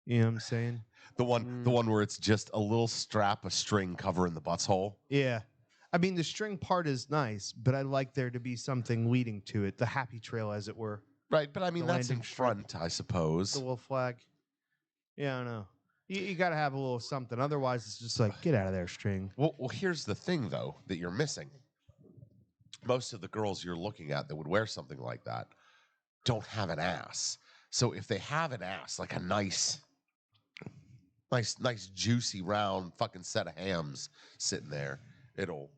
You know what I'm saying? The one where it's just a little strap of string covering the butthole. Yeah. I mean, the string part is nice, but I like there to be something leading to it, the happy trail, as it were. Right, but I mean The that's in landing strip. front, I suppose. The little flag. Yeah, I know. You got to have a little something. Otherwise, it's just like, get out of there, string. Well, here's the thing though that you're missing. Most of the girls you're looking at that would wear something like that don't have an ass. So if they have an ass, like a nice juicy round fucking set of hams sitting there, it'll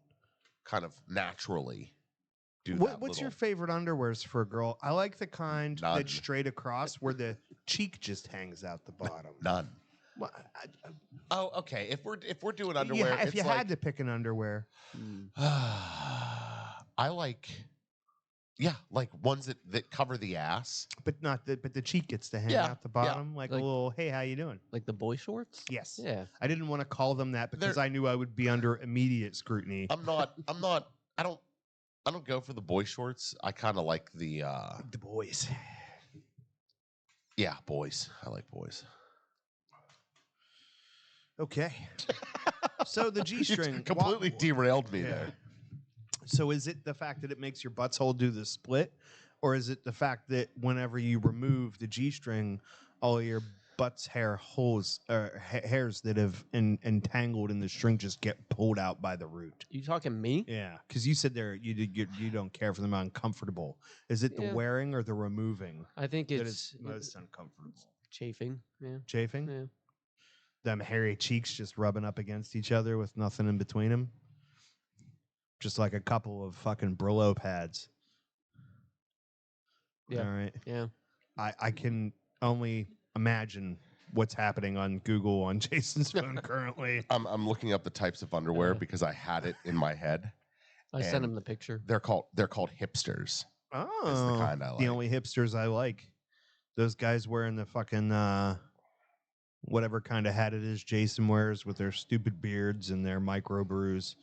kind of naturally do that. What's your little- favorite underwears for a girl? I like the kind None. that's straight across where the cheek just hangs out the bottom. None. Well, Oh, okay. If we're doing underwear, if it's you like, had to pick an underwear, I like, like ones that cover the ass. but the cheek gets to hang Yeah, out the yeah. bottom, like a Like- little, hey, how you doing? Like the boy shorts? Yes. Yeah. I didn't want to call them that because They're- I knew I would be under immediate scrutiny. I don't go for the boy shorts. I kind of like the The boys. boys. I like boys. Okay. So the You G-string completely derailed me Yeah. there. So is it the fact that it makes your butthole do the split, or is it the fact that whenever you remove the G-string, all your butt's hairs that have entangled in the string just get pulled out by the root? You talking me? Yeah, because you said you don't care for them uncomfortable. Is it the Yeah. wearing or the removing I think that it's is most uncomfortable? chafing. Yeah. Chafing? Yeah. Them hairy cheeks just rubbing up against each other with nothing in between them? Just like a couple of fucking Brillo pads. Yeah. All right. Yeah. I can only imagine what's happening on Google on Jason's phone currently. I'm looking up the types of underwear Yeah. because I had it in my head. I sent And him the picture. They're called hipsters. Oh, kind I like. the only hipsters I like. Those guys wearing the fucking whatever kind of hat it is Jason wears with their stupid beards and their micro brews.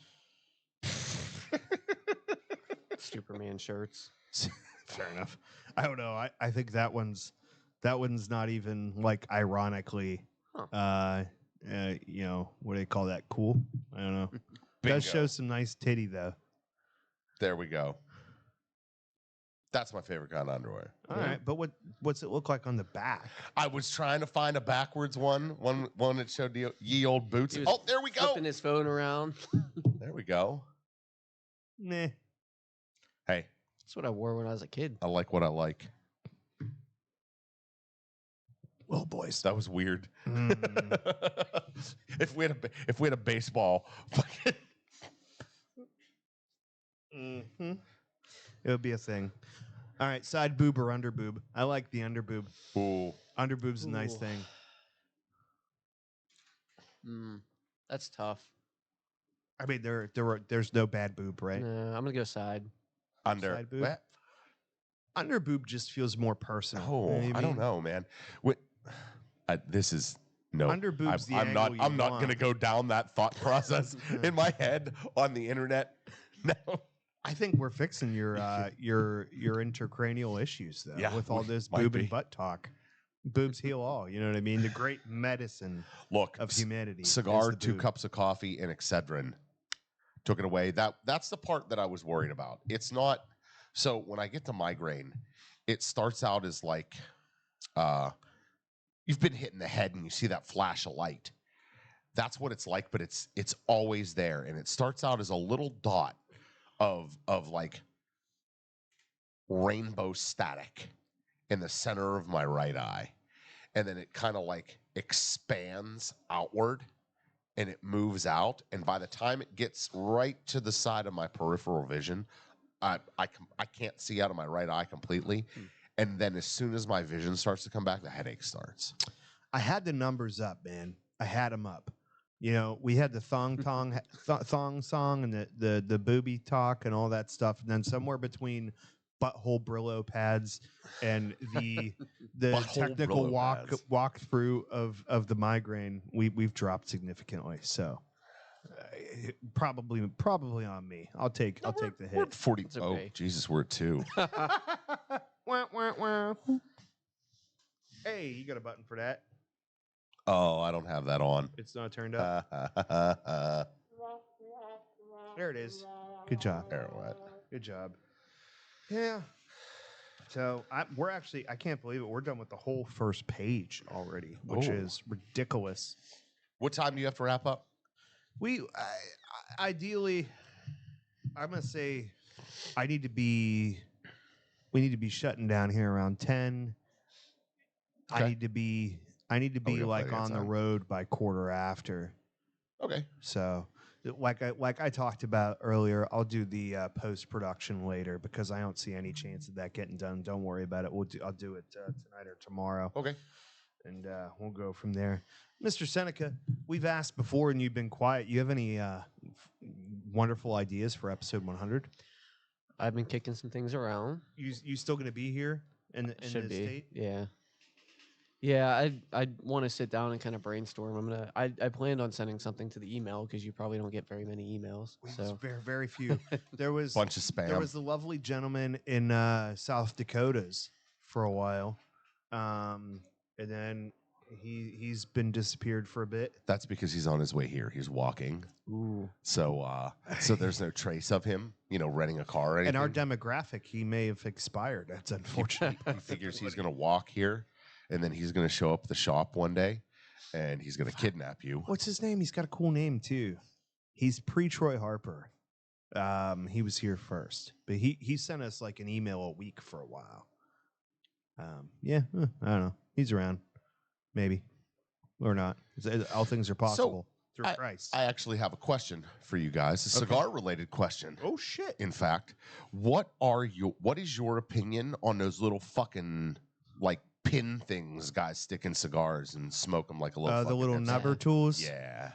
Superman shirts. Fair enough. I don't know. I think that one's not even like ironically you know, what do they call that? Cool? I don't know. Does Bingo. show some nice titty though. There we go. That's my favorite kind of underwear. All right, but what's it look like on the back? I was trying to find a backwards one that showed the ye old boots. He was Oh, there we go. Flipping his phone around. There we go. Nah. Hey, That's what I wore when I was a kid. I like what I like. Well, boys. That was weird. Mm. if we had a baseball, fucking Mm-hmm. It would be a thing. All right, side boob or under boob? I like the under boob. ooh, Under boob's a nice Ooh. thing. That's tough. I mean, there's no bad boob, right? Nah, I'm gonna go side. under. Side boob? What? Under boob just feels more personal. Oh, You know what I don't mean? know, man. This is no. Under boob's the I'm not. angle you I'm not want. going to go down that thought process in my head on the internet. No. I think we're fixing your intracranial issues though, Yeah, with all we this might boob be. and butt talk. Boobs heal all. You know what I mean? The great medicine Look, of humanity. is cigar, the 2 boob. cups of coffee, and Excedrin. Took it away. That's the part that I was worried about. It's not. So when I get to migraine, it starts out as like, you've been hit in the head and you see that flash of light. That's what it's like, but it's always there, and it starts out as a little dot of like rainbow static in the center of my right eye, and then it kind of like expands outward and it moves out, and by the time it gets right to the side of my peripheral vision, I can't see out of my right eye completely. And then as soon as my vision starts to come back, the headache starts. I had the numbers up, man. I had them up. You know, we had the thong song and the booby talk and all that stuff, and then somewhere between butthole Brillo pads and the Butthole technical Brillo pads. walkthrough of the migraine, we've dropped significantly. So probably on me. I'll take the We're hit. at 40. It's Oh, okay. Jesus, we're at 2. Wah, wah, wah. Hey, you got a button for that? Oh, I don't have that on. It's not turned up. There it is. Good job. Arrowhead. Good job. Yeah. So we're actually, I can't believe it. We're done with the whole first page already, which Oh. is ridiculous. What time do you have to wrap up? Ideally, I'm going to say we need to be shutting down here around 10. Okay. I need to be we got like plenty of on the time. road by quarter after. Okay. So, like I talked about earlier, I'll do the post production later because I don't see any chance of that getting done. Don't worry about it. I'll do it tonight or tomorrow, Okay. and we'll go from there. Mr. Seneca, we've asked before, and you've been quiet. You have any wonderful ideas for episode 100? I've been kicking some things around. You still going to be here in the Should be. state? Yeah. Yeah, I want to sit down and kind of brainstorm. I planned on sending something to the email because you probably don't get very many emails. So Very, very few. There was Bunch of spam. There was the lovely gentleman in South Dakotas for a while, and then he's been disappeared for a bit. That's because he's on his way here. He's walking. ooh, So there's no trace of him, renting a car or anything. And our demographic, he may have expired. That's unfortunate. He figures he's going to walk here, and then he's going to show up at the shop one day, and he's going to kidnap you. What's his name? He's got a cool name too. He's pre-Troy Harper. He was here first, but he sent us like an email a week for a while. I don't know. He's around, maybe, or not. All things are possible through Christ. I actually have a question for you guys, a cigar-related question. Oh shit! In fact, what is your opinion on those little fucking like pin things guys stick in cigars and smoke them like a little The little fucking nubber tools. Yeah.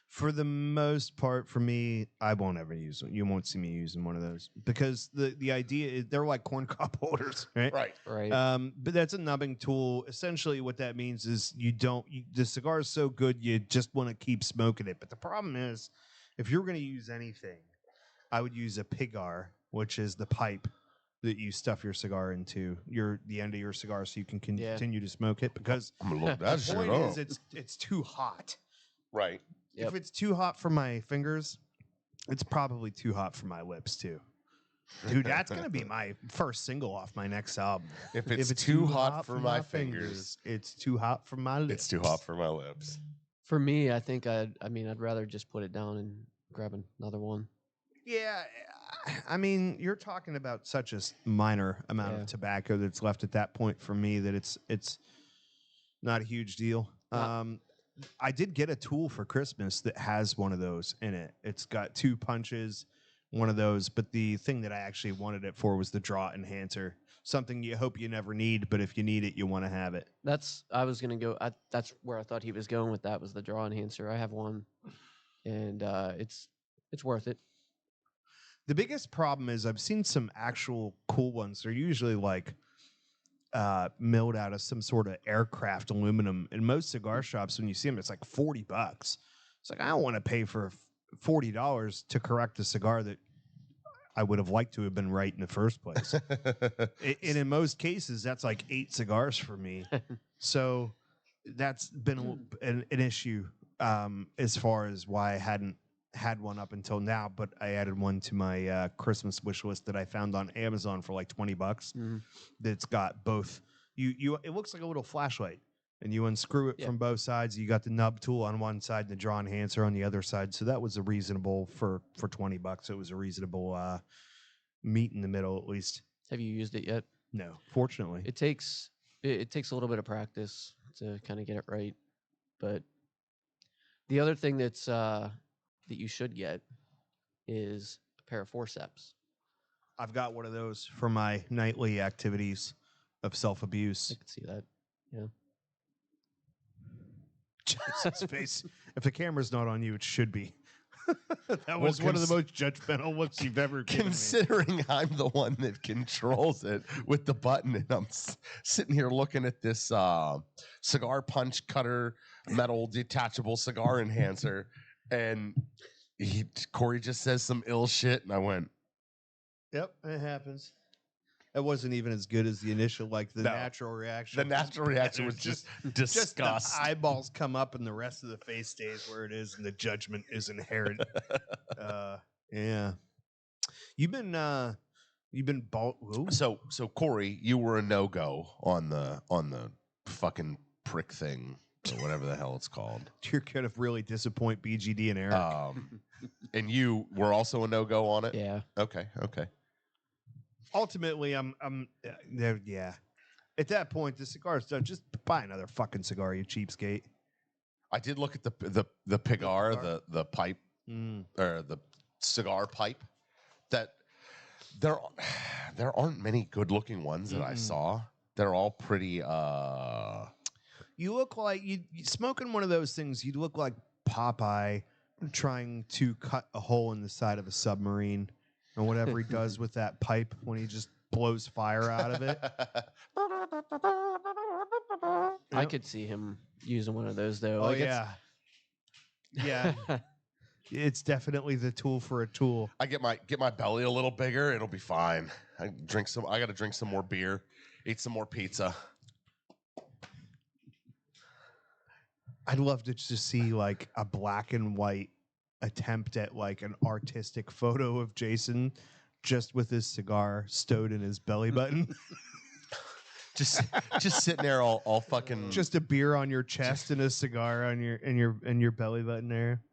For the most part, for me, I won't ever use them. You won't see me using one of those because the idea is they're like corn cob holders, right? Right. right. But that's a nubbing tool. Essentially, what that means is the cigar is so good you just want to keep smoking it. But the problem is, if you're going to use anything, I would use a pigar, which is the pipe that you stuff your cigar into the end of your cigar, so you can continue to smoke it. Because I'm gonna look that the shit point up. is, it's too hot. Right. Yep. If it's too hot for my fingers, it's probably too hot for my lips too. Dude, that's gonna be my first single off my next album. If it's too hot for my fingers, it's too hot for my lips. it's too hot for my lips. For me, I think I'd rather just put it down and grab another one. Yeah, I mean, you're talking about such a minor amount Yeah. of tobacco that's left at that point for me that it's not a huge deal. I did get a tool for Christmas that has one of those in it. It's got 2 punches, one of those, but the thing that I actually wanted it for was the draw enhancer. Something you hope you never need, but if you need it, you want to have it. That's where I thought he was going with that, was the draw enhancer. I have one, and it's worth it. The biggest problem is I've seen some actual cool ones. They're usually like milled out of some sort of aircraft aluminum. In most cigar shops, when you see them, it's like $40. It's like, I don't want to pay for $40 to correct a cigar that I would have liked to have been right in the first place. And in most cases, that's like 8 cigars for me. So that's been an issue as far as why I hadn't had one up until now, but I added one to my Christmas wish list that I found on Amazon for like $20. That's got both. It looks like a little flashlight, and you unscrew it from both sides. You got the nub tool on one side and the draw enhancer on the other side. So that was a reasonable for $20. It was a reasonable meet in the middle, at least. Have you used it yet? No, fortunately. It takes a little bit of practice to kind of get it right, but the other thing that's that you should get is a pair of forceps. I've got one of those for my nightly activities of self-abuse. I could see that. Yeah. Jesus face. If the camera's not on you, it should be. That was one of the most judgmental looks you've ever given me. Considering I'm the one that controls it with the button, and I'm sitting here looking at this cigar punch cutter metal detachable cigar enhancer, and Corey just says some ill shit, and I went, Yep, it happens. It wasn't even as good as the initial, like the natural reaction. the natural reaction was just disgust. Just the eyeballs come up and the rest of the face stays where it is, and the judgment is inherent. Yeah. You've been So Corey, you were a no-go on the fucking prick thing or whatever the hell it's called. You're gonna really disappoint BGD and Eric. And you were also a no-go on it? Yeah. Okay. Ultimately, I'm yeah. At that point, the cigar's done. Just buy another fucking cigar, you cheapskate. I did look at the Cigar, the pipe or the cigar pipe. That there aren't many good-looking ones that I saw. They're all pretty. You look like you smoking one of those things. You look like Popeye trying to cut a hole in the side of a submarine, or whatever he does with that pipe when he just blows fire out of it. I could see him using one of those though. Oh Like, yeah. It's definitely the tool for a tool. I get my belly a little bigger, it'll be fine. I got to drink some more beer, eat some more pizza. I'd love to just see like a black and white attempt at like an artistic photo of Jason just with his cigar stowed in his belly button. just sitting there all fucking Just a beer on your chest and a cigar on your belly button there.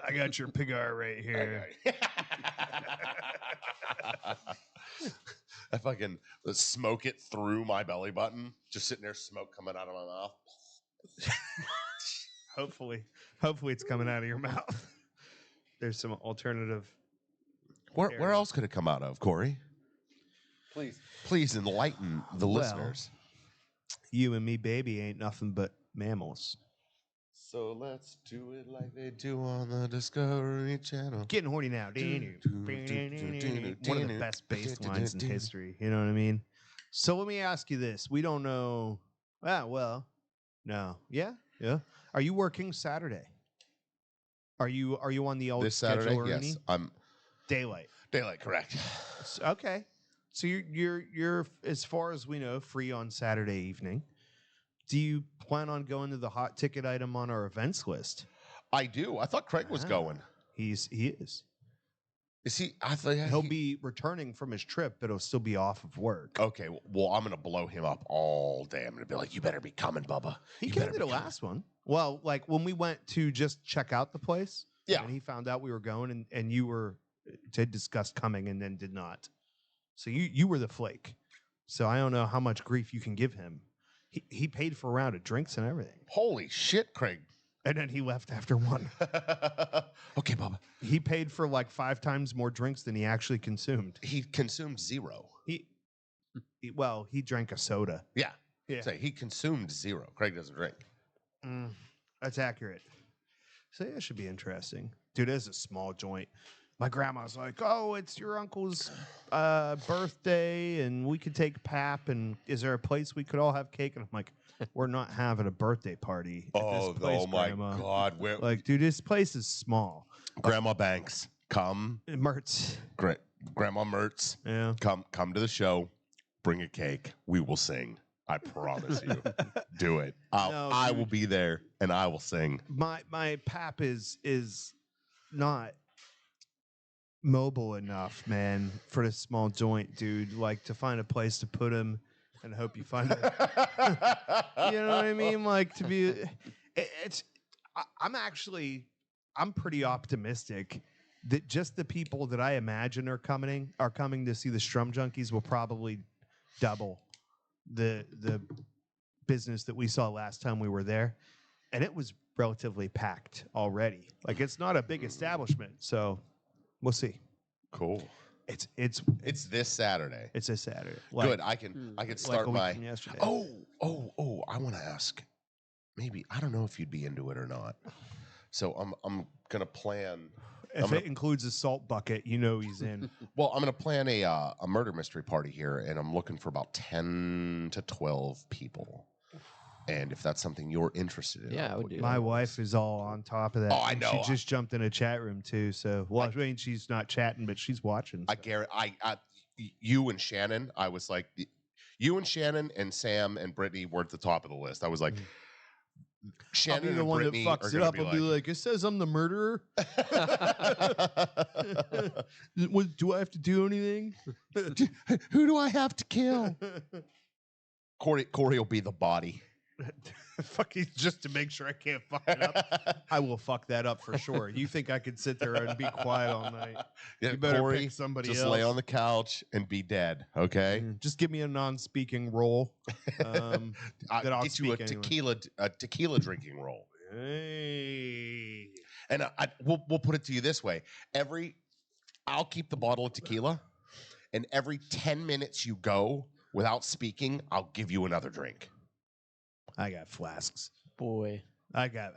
I got your cigar right here. I fucking smoke it through my belly button. Just sitting there, smoke coming out of my mouth. Hopefully it's coming out of your mouth. There's some alternative. Where else could it come out of, Corey? Please enlighten the listeners. You and me, baby, ain't nothing but mammals. So let's do it like they do on the Discovery Channel. Getting horny now. One of the best bass lines in history. You know what I mean? So let me ask you this. We don't know. No. Yeah. Are you working Saturday? Are you on the old This Saturday? schedule? Yes, I'm Daylight. correct. Okay. So you're as far as we know free on Saturday evening. Do you plan on going to the hot ticket item on our events list? I do. I thought Craig was going. He is. Is he? I thought He'll be returning from his trip, but he'll still be off of work. Okay, well, I'm gonna blow him up all day. I'm gonna be like, "You better be coming, Bubba." He You came better to the be coming." last one. Well, like when we went to just check out the place. Yeah. And he found out we were going, and you were to discuss coming, and then did not. So you were the flake. So I don't know how much grief you can give him. He paid for a round of drinks and everything, Holy shit, Craig. and then he left after one. Okay, Bubba. He paid for like 5 times more drinks than he actually consumed. He consumed 0. He drank a soda. Yeah. Yeah. Say he consumed 0. Craig doesn't drink. That's accurate. So yeah, it should be interesting. Dude, it is a small joint. My grandma's like, "Oh, it's your uncle's birthday, and we could take pap, and is there a place we could all have cake?" And I'm like, "We're not having a birthday party at this place, my Grandma." God. Where, Like, dude, this place is small. Grandma Banks, come. Mertz. Grandma Mertz, Yeah. come to the show. Bring a cake. We will sing. I promise you. Do it. I will be there, and I will sing. My pap is not mobile enough, man, for this small joint, dude. Like, to find a place to put him and hope you find it. You know what I mean? Like, to be I'm pretty optimistic that just the people that I imagine are coming to see the Strum Junkies will probably double the business that we saw last time we were there. And it was relatively packed already. Like, it's not a big establishment, so we'll see. Cool. It's this Saturday. It's a Saturday. Good. I can start a week my. from yesterday. Oh! I want to ask. Maybe I don't know if you'd be into it or not. So I'm gonna plan. If it includes a salt bucket, you know he's in. Well, I'm gonna plan a murder mystery party here, and I'm looking for about 10 to 12 people. And if that's something you're interested in, Yeah, I would do My that. wife is all on top of that. Oh, I and know. She just jumped in a chat room too. So, well, I mean, she's not chatting, but she's watching. I guarantee. You and Shannon. I was like, you and Shannon and Sam and Brittany were at the top of the list. I was like, Shannon I'll be the and one Brittany that fucks are it gonna up. I'll be like, it says I'm the murderer. Do I have to do anything? Who do I have to kill? Corey will be the body. Fucking just to make sure I can't fuck it up. I will fuck that up for sure. You think I could sit there and be quiet all night? Yeah, You better Corey, pick somebody just else. lay on the couch and be dead. Okay. Just give me a non-speaking role. I'll I'll get you a speak anyway. tequila drinking role. Hey. And we'll put it to you this way: I'll keep the bottle of tequila, and every 10 minutes you go without speaking, I'll give you another drink. I got flasks. Boy. I've got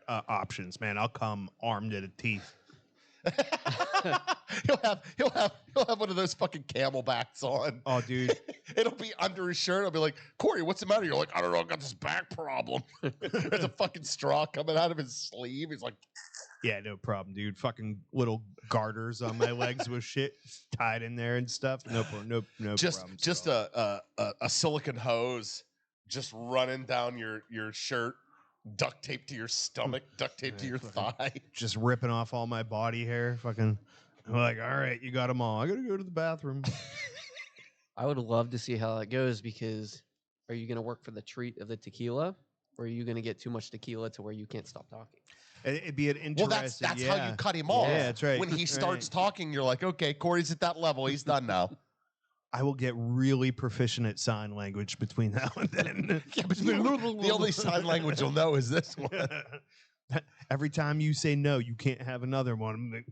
options, man. I'll come armed to the teeth. he'll have one of those fucking camelbacks on. Oh, dude. It'll be under his shirt. I'll be like, Corey, what's the matter? You're like, I don't know, I got this back problem. There's a fucking straw coming out of his sleeve. He's like, Yeah, no problem, dude. Fucking little garters on my legs with shit tied in there and stuff. No problems. just a silicone hose just running down your shirt, duct tape to your stomach, duct tape to your thigh. Just ripping off all my body hair. Fucking, I'm like, all right, you got them all. I gotta go to the bathroom. I would love to see how that goes because are you going to work for the treat of the tequila or are you going to get too much tequila to where you can't stop talking? It'd be an interesting. Well, that's how you cut him off. Yeah, that's right. When he starts talking, you're like, okay, Corey's at that level. He's done now. I will get really proficient at sign language between now and then. Yeah, but the only sign language you'll know is this one. Every time you say no, you can't have another one. I'm like,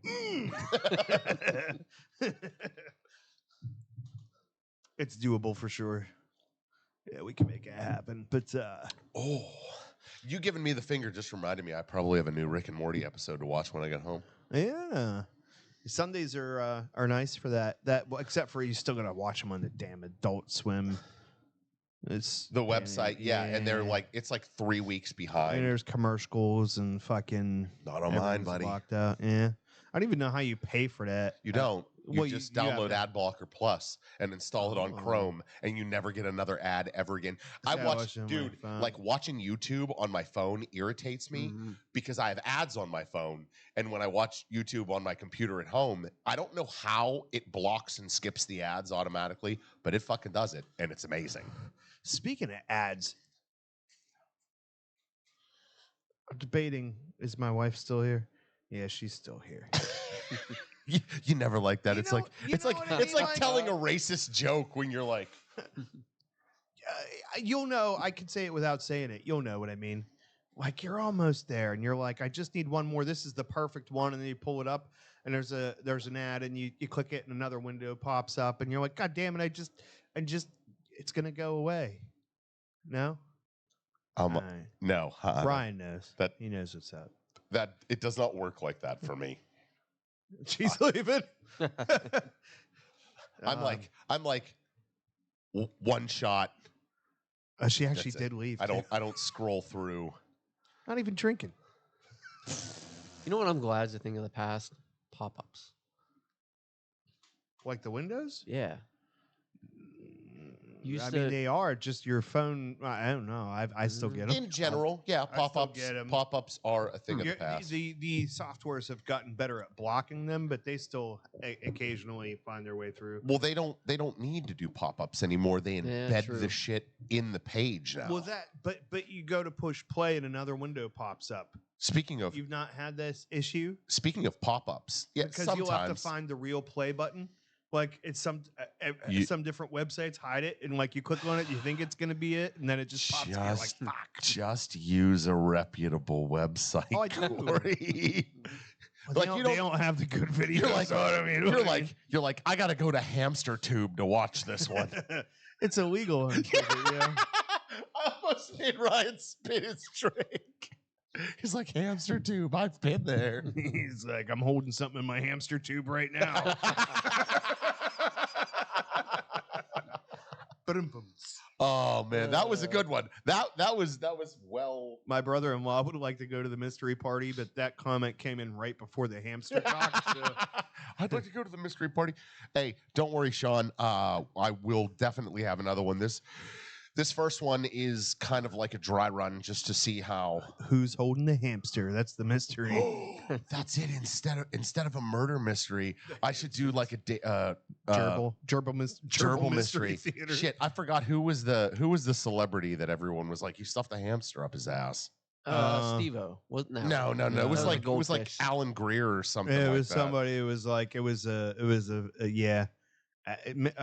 It's doable for sure. Yeah, we can make it happen. But Oh, you giving me the finger just reminded me I probably have a new Rick and Morty episode to watch when I get home. yeah, Sundays are nice for that. Well, except for you still gotta watch them on the damn Adult Swim. It's The website, yeah, and they're like, it's like 3 weeks and behind. there's commercials and fucking Not on mine, everything's buddy. locked out. Yeah, I don't even know how you pay for that. You don't. You just download AdBlocker Plus and install it on Oh. Chrome, and you never get another ad ever again. I watch, dude, like watching YouTube on my phone irritates me because I have ads on my phone, and when I watch YouTube on my computer at home, I don't know how it blocks and skips the ads automatically, but it fucking does it, and it's amazing. Speaking of ads, I'm debating, is my wife still here? Yeah, she's still here. You never like that. You It's know- like you it's know like what I it's mean? like Like- telling a racist joke when you're like, You'll know. I can say it without saying it. You'll know what I mean. Like you're almost there, and you're like, I just need one more. This is the perfect one, and then you pull it up, and there's an ad, and you click it, and another window pops up, and you're like, God damn it! I just, it's gonna go away. No. Alright. no, Brian knows. That- He knows what's up. that it does not work like that for me. She's leaving. I'm like one shot. She actually That's it. did leave. I too. don't scroll through. Not even drinking. You know what I'm glad is a thing of the past? Pop-ups. Like the windows? Yeah. Used I to- mean, they are just your phone. I don't know. I still get them. In general, yeah, I still pop-ups. get 'em. Pop-ups are a thing of the past. The softwares have gotten better at blocking them, but they still occasionally find their way through. Well, they don't need to do pop-ups anymore. They embed true. the shit in the page now. Well, but you go to push play and another window pops up. Speaking of You've not had this issue pop-ups, yeah, because sometimes you'll have to find the real play button. Like it's some different websites hide it, and like you click on it, you think it's gonna be it, and then it just pops. And you're like, fuck. Just use a reputable website. Oh, I do. Corey. Well, they don't have the good videos. You're like, know what I mean? you're like, I gotta go to Hamster Tube to watch this one. It's illegal. Yeah. I almost made Ryan spit his drink. He's like, Hamster Tube, I've been there. He's like, I'm holding something in my hamster tube right now. Oh man, that was a good one. That was well. My brother-in-law would like to go to the mystery party, but that comment came in right before the hamster talk. So. I'd like to go to the mystery party. Hey, don't worry, Sean. I will definitely have another one. This first one is kind of like a dry run, just to see how. Who's holding the hamster? That's the mystery. That's it. Instead of a murder mystery, I should do like a gerbil mystery. Theater. Shit, I forgot who was the celebrity that everyone was like, you stuffed a hamster up his ass. Steve-O. No. It was like Goldfish. Alan Greer or something. It like was that. somebody. It was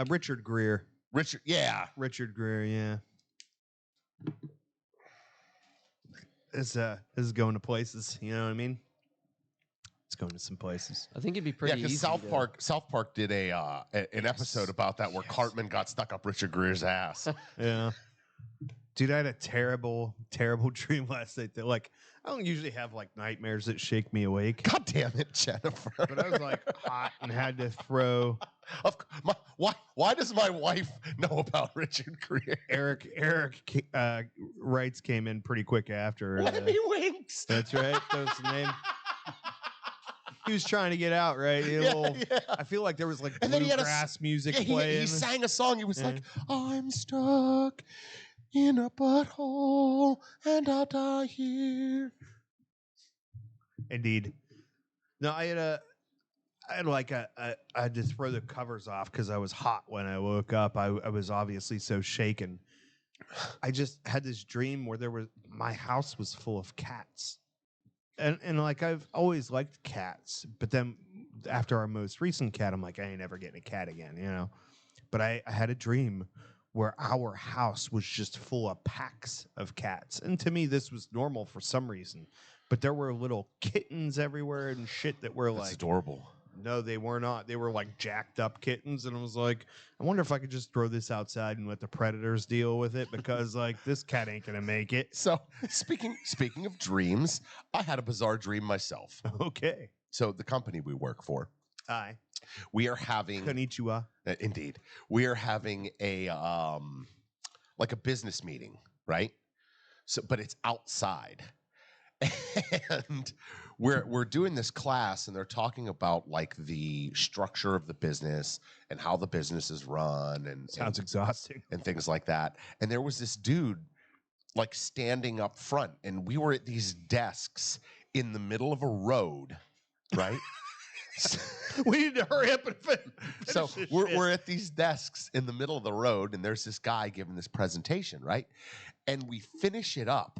Richard Greer. Richard Greer. Yeah. This is going to places. You know what I mean? It's going to some places. I think it'd be pretty easy. Because South Park did an episode about that where Cartman got stuck up Richard Greer's ass. Yeah. Dude, I had a terrible, terrible dream last night. That like I don't usually have like nightmares that shake me awake. God damn it, Jennifer! But I was like hot and had to throw. Why does my wife know about Richard Greer? Eric Wrights came in pretty quick after. Lemmy Winks. That's right. That was the name. He was trying to get out, right? I feel like there was like bluegrass music playing. He sang a song. He was like, "I'm stuck in a butthole and I'll die here." Indeed. No, I had to throw the covers off because I was hot when I woke up. I was obviously so shaken. I just had this dream where my house was full of cats. And like I've always liked cats, but then after our most recent cat, I'm like, I ain't ever getting a cat again, you know. But I had a dream where our house was just full of packs of cats, and to me, this was normal for some reason. But there were little kittens everywhere and shit that were That's adorable. No, they were not. They were like jacked up kittens, and I was like, I wonder if I could just throw this outside and let the predators deal with it because like this cat ain't gonna make it. So speaking of dreams, I had a bizarre dream myself. Okay. So the company we work for, Hi. we are having Konnichiwa. Indeed, we are having a like a business meeting, right? So, but it's outside. And we're doing this class, and they're talking about like the structure of the business and how the business is run, and Sounds exhausting. and things like that. And there was this dude like standing up front, and we were at these desks in the middle of a road, right? We need to hurry up and finish So this shit. we're at these desks in the middle of the road, and there's this guy giving this presentation, right? And we finish it up,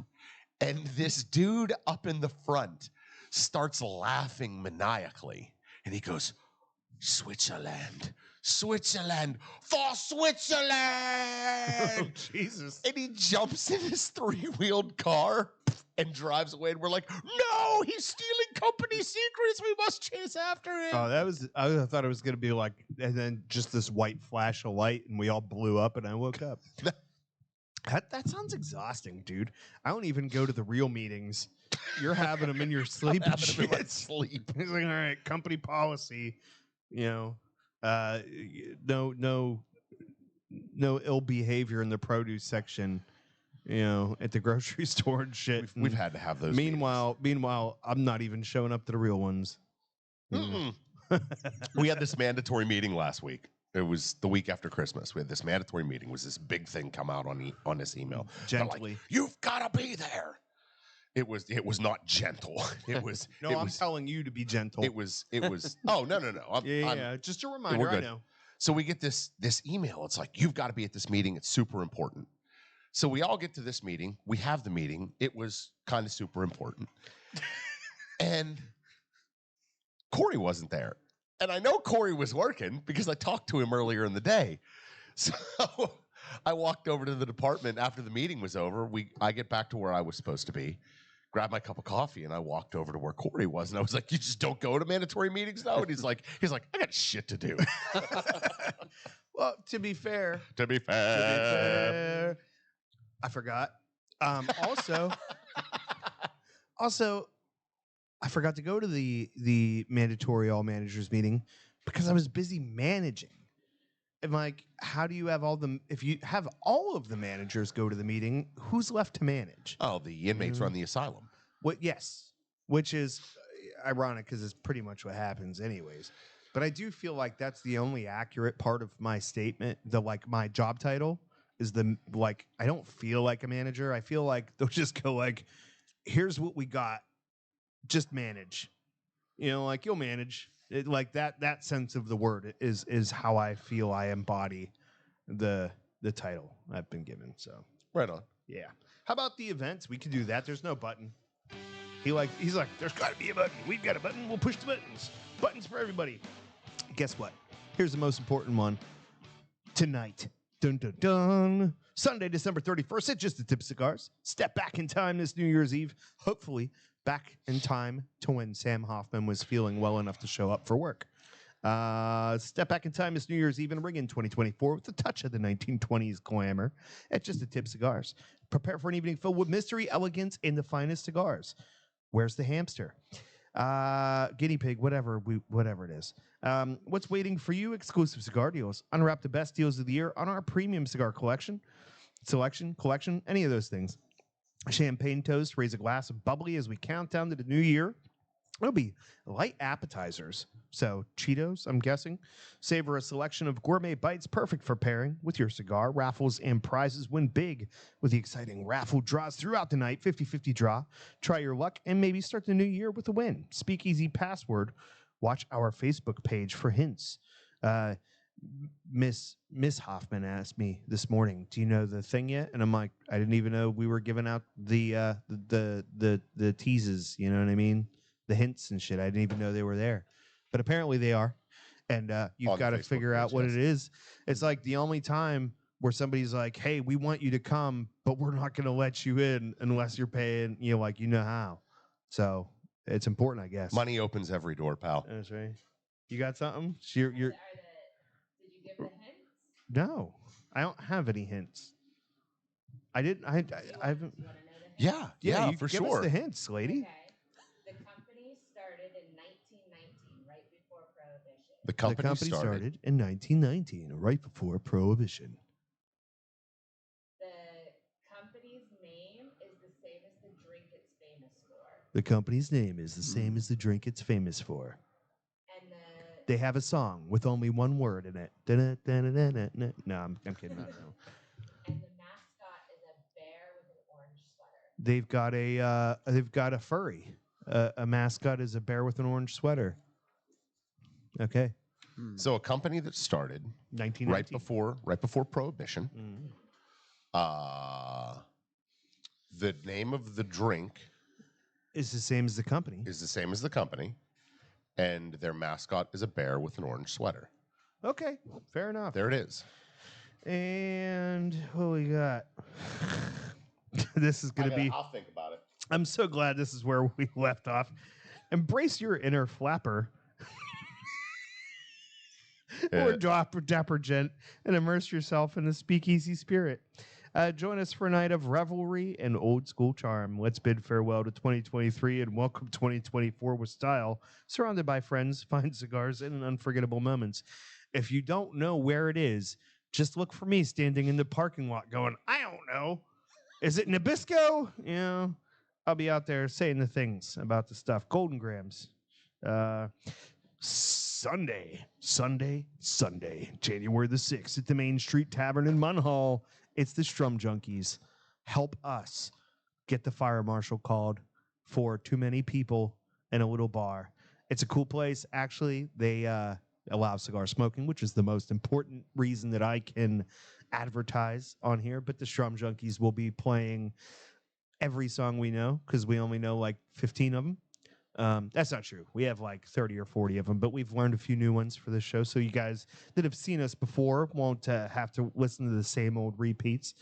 and this dude up in the front starts laughing maniacally, and he goes, Switzerland, Switzerland, for Switzerland! Oh, Jesus. And he jumps in his three-wheeled car and drives away. And we're like, no, he's stealing company secrets. We must chase after him. Oh, that was, I thought it was going to be like, and then just this white flash of light, and we all blew up, and I woke up. That sounds exhausting, dude. I don't even go to the real meetings. You're having them in your sleep and Having him in my shit. sleep. He's like, all right, company policy, no ill behavior in the produce section, at the grocery store and shit. We've had to have those. Meanwhile, I'm not even showing up to the real ones. Mm-mm. We had this mandatory meeting last week. It was the week after Christmas. We had this mandatory meeting. It was this big thing come out on this email. They're like, Gently. you've got to be there. It was not gentle. It was No, it I'm was, telling you to be gentle. It was. Oh no. Yeah. Just a reminder. we're I good. know. So we get this email. It's like, you've got to be at this meeting. It's super important. So we all get to this meeting. We have the meeting. It was kind of super important. And Corey wasn't there. And I know Corey was working because I talked to him earlier in the day. So I walked over to the department after the meeting was over. I get back to where I was supposed to be, grabbed my cup of coffee, and I walked over to where Corey was. And I was like, you just don't go to mandatory meetings now? And he's like, I got shit to do. Well, to be fair, To be fair. I forgot. Also, I forgot to go to the mandatory all managers meeting because I was busy managing. And like, how do you have if you have all of the managers go to the meeting, who's left to manage? Oh, the inmates run the asylum. Yes, which is ironic because it's pretty much what happens anyways. But I do feel like that's the only accurate part of my statement. My job title is I don't feel like a manager. I feel like they'll just go like, here's what we got, just manage. You'll manage. That sense of the word is how I feel I embody the title I've been given. So Right on. yeah. How about the events? We can do that. There's no button. He's like, there's got to be a button. We've got a button. We'll push the buttons. Buttons for everybody. Guess what? Here's the most important one. Tonight. Dun, dun, dun. Sunday, December 31st at Just the Tip Cigars. Step back in time this New Year's Eve. Hopefully back in time to when Sam Hoffman was feeling well enough to show up for work. Step back in time this New Year's Eve and ring in 2024 with a touch of the 1920s glamour at Just the Tip Cigars. Prepare for an evening filled with mystery, elegance, and the finest cigars. Where's the hamster? Guinea pig, whatever it is. What's waiting for you? Exclusive cigar deals. Unwrap the best deals of the year on our premium cigar collection, any of those things. Champagne toast, raise a glass of bubbly as we count down to the new year. It'll be light appetizers. So Cheetos, I'm guessing. Savor a selection of gourmet bites perfect for pairing with your cigar. Raffles and prizes win big with the exciting raffle draws throughout the night. 50-50 draw. Try your luck and maybe start the new year with a win. Speakeasy password. Watch our Facebook page for hints. Miss Hoffman asked me this morning, "Do you know the thing yet?" And I'm like, "I didn't even know we were giving out the teases. You know what I mean? The hints and shit. I didn't even know they were there, but apparently they are. And you've got to figure out what it is. It's like the only time where somebody's like, "Hey, we want you to come, but we're not going to let you in unless you're paying. How." So it's important, I guess. Money opens every door, pal. That's right. You got something? You're Did you give the hints? No, I don't have any hints. I didn't. I haven't. You want to know the hints? Yeah, you for give us sure. the hints, lady. Okay. The company started in 1919, right before Prohibition. The company started in 1919, right before Prohibition. The company's main name is the same as the drink it's famous for. The company's name is the same as the drink it's famous for. And They have a song with only one word in it. Da-da-da-da-da-da. No, I'm kidding. No. and the mascot is a bear with an orange sweater. They've got a furry. A mascot is a bear with an orange sweater. Okay. So a company that started 1919. right before Prohibition. Mm. The name of the drink Is the same as the company. is the same as the company, and their mascot is a bear with an orange sweater. Okay, fair enough. There it is. And what we got? This is going to be... I'll think about it. I'm so glad this is where we left off. Embrace your inner flapper. Or dapper gent and immerse yourself in the speakeasy spirit. Join us for a night of revelry and old school charm. Let's bid farewell to 2023 and welcome 2024 with style, surrounded by friends, fine cigars, and unforgettable moments. If you don't know where it is, just look for me standing in the parking lot going, I don't know. Is it Nabisco? Yeah, I'll be out there saying the things about the stuff. Golden Grams. Sunday, January the 6th at the Main Street Tavern in Munhall. It's the Strum Junkies. Help us get the fire marshal called for too many people in a little bar. It's a cool place. Actually, they allow cigar smoking, which is the most important reason that I can advertise on here. But the Strum Junkies will be playing every song we know because we only know like 15 of them. That's not true. We have like 30 or 40 of them, but we've learned a few new ones for this show. So you guys that have seen us before won't have to listen to the same old repeats.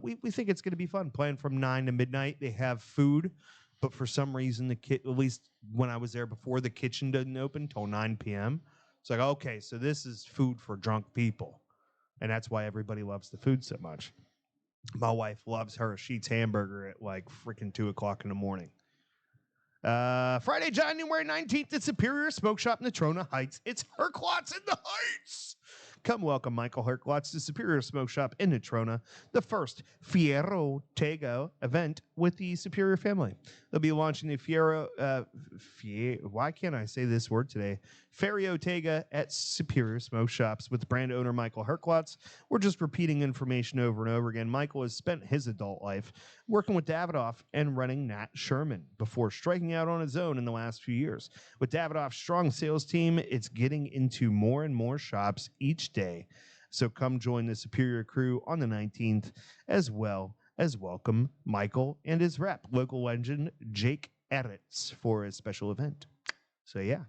We think it's going to be fun playing from 9 to midnight. They have food, but for some reason, at least when I was there before, the kitchen doesn't open until 9 p.m. It's like, okay, so this is food for drunk people. And that's why everybody loves the food so much. My wife loves her Sheetz hamburger at like freaking 2 o'clock in the morning. Friday, January 19th at Superior Smoke Shop, Natrona Heights. It's Herklotz in the Heights. Come welcome Michael Herklotz to Superior Smoke Shop in Natrona, the first Fierro Tego event with the Superior family. They'll be launching the why can't I say this word today? Ferio Tega at Superior Smoke Shops with brand owner Michael Herklotz. We're just repeating information over and over again. Michael has spent his adult life working with Davidoff and running Nat Sherman before striking out on his own in the last few years. With Davidoff's strong sales team, it's getting into more and more shops each day. So come join the Superior crew on the 19th, as well as welcome Michael and his rep, local legend Jake Eretz, for a special event. So yeah.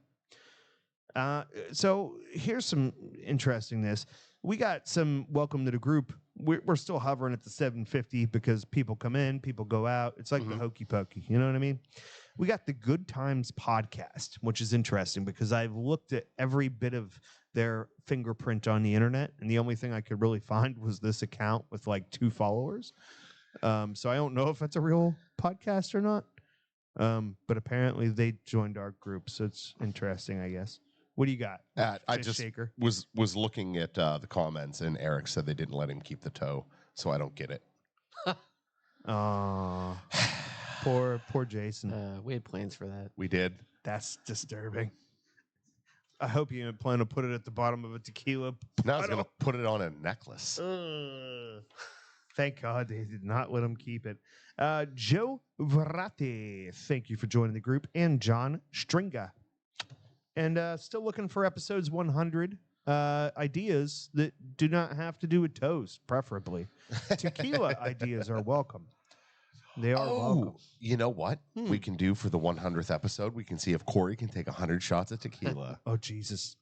So here's some interestingness. We got some welcome to the group. We're still hovering at the 750 because people come in, people go out. It's like the hokey pokey. You know what I mean? We got the Good Times podcast, which is interesting because I've looked at every bit of their fingerprint on the internet, and the only thing I could really find was this account with like 2 followers. So I don't know if that's a real podcast or not. But apparently they joined our group, so it's interesting, I guess. What do you got? I just was looking at the comments, and Eric said they didn't let him keep the toe, so I don't get it. Poor Jason. We had plans for that. We did. That's disturbing. I hope you didn't plan to put it at the bottom of a tequila. Now I was going to put it on a necklace. Thank God they did not let him keep it. Joe Verratti, thank you for joining the group, and John Stringa. And still looking for episodes 100 ideas that do not have to do with toast, preferably. Tequila ideas are welcome. They are welcome. You know what we can do for the 100th episode? We can see if Corey can take 100 shots of tequila. Oh, Jesus.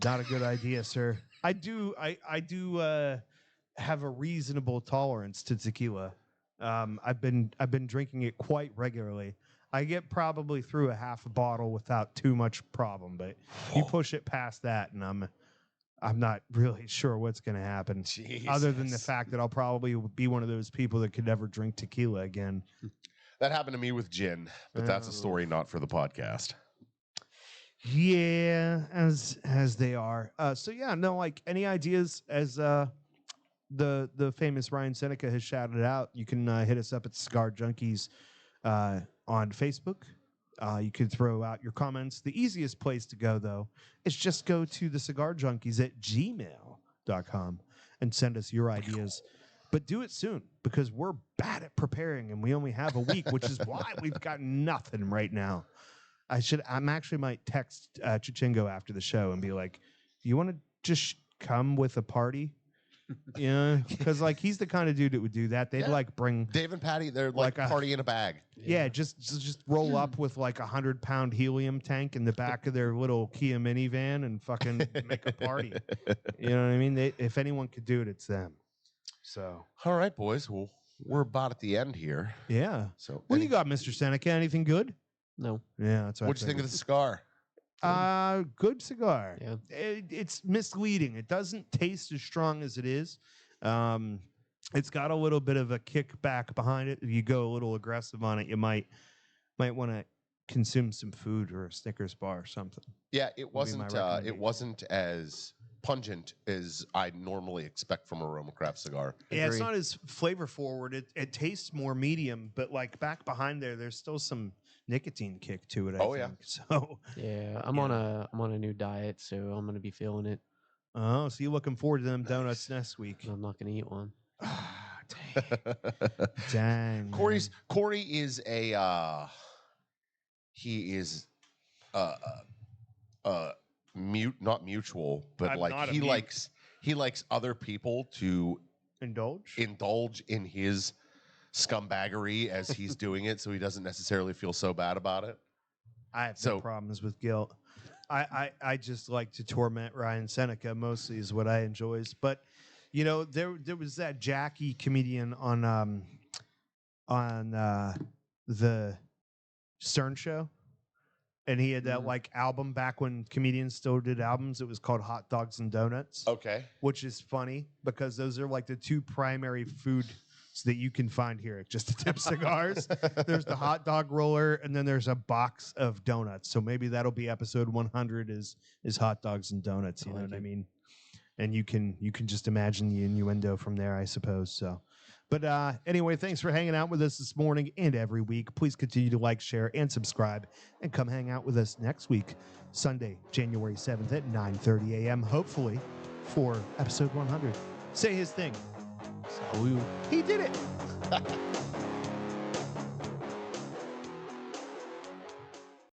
Not a good idea, sir. I do have a reasonable tolerance to tequila. I've been drinking it quite regularly. I get probably through a half a bottle without too much problem, but you push it past that, and I'm not really sure what's going to happen. Jesus. Other than the fact that I'll probably be one of those people that could never drink tequila again. That happened to me with gin, but that's a story not for the podcast. Yeah, as they are. So yeah, no, like any ideas as the famous Ryan Seneca has shouted out, you can hit us up at Cigar Junkies on Facebook. You can throw out your comments. The easiest place to go, though, is just go to the Cigar Junkies at gmail.com and send us your ideas. But do it soon, because we're bad at preparing, and we only have a week, which is why we've got nothing right now. I'm actually might text Chichingo after the show and be like, "Do you want to just come with a party?" Yeah, because like he's the kind of dude that would do that. They'd like bring Dave and Patty. They're like party in a bag. Yeah, just roll up with like 100-pound helium tank in the back of their little Kia minivan and fucking make a party. You know what I mean? If anyone could do it, it's them. So, all right, boys. Well, we're about at the end here. yeah. So, What do you got, Mr. Seneca? Anything good? No. Yeah, that's what. What'd you think of the cigar? Good cigar. Yeah. It's misleading. It doesn't taste as strong as it is. It's got a little bit of a kickback behind it. If you go a little aggressive on it, you might want to consume some food or a Snickers bar or something. Yeah, it wasn't. It recommendation. wasn't as pungent as I normally expect from a Roma Craft cigar. Yeah, it's Agreed. not as flavor forward. It tastes more medium, but like back behind there's still some nicotine kick to it. I think. Yeah. So. Yeah, I'm on a new diet, so I'm gonna be feeling it. Oh, so you're looking forward to them donuts next week? I'm not gonna eat one. Dang. Corey is a he is not mutual, but I'm like not a he mute. likes other people to Indulge. in his scumbaggery as he's doing it, so he doesn't necessarily feel so bad about it. I have no problems with guilt. I just like to torment Ryan Seneca mostly is what I enjoys. But you know, there was that Jackie comedian on the Stern Show, and he had that like album back when comedians still did albums. It was called Hot Dogs and Donuts. Okay. Which is funny because those are like the two primary foods that you can find here at Just a Tip Cigars. There's the hot dog roller, and then there's a box of donuts. So maybe that'll be episode 100 is hot dogs and donuts. You know what I mean? And you can just imagine the innuendo from there, I suppose. So, but anyway, thanks for hanging out with us this morning and every week. Please continue to like, share, and subscribe, and come hang out with us next week, Sunday, January 7th at 9:30 a.m. Hopefully, for episode 100. Say his thing. Salud. He did it.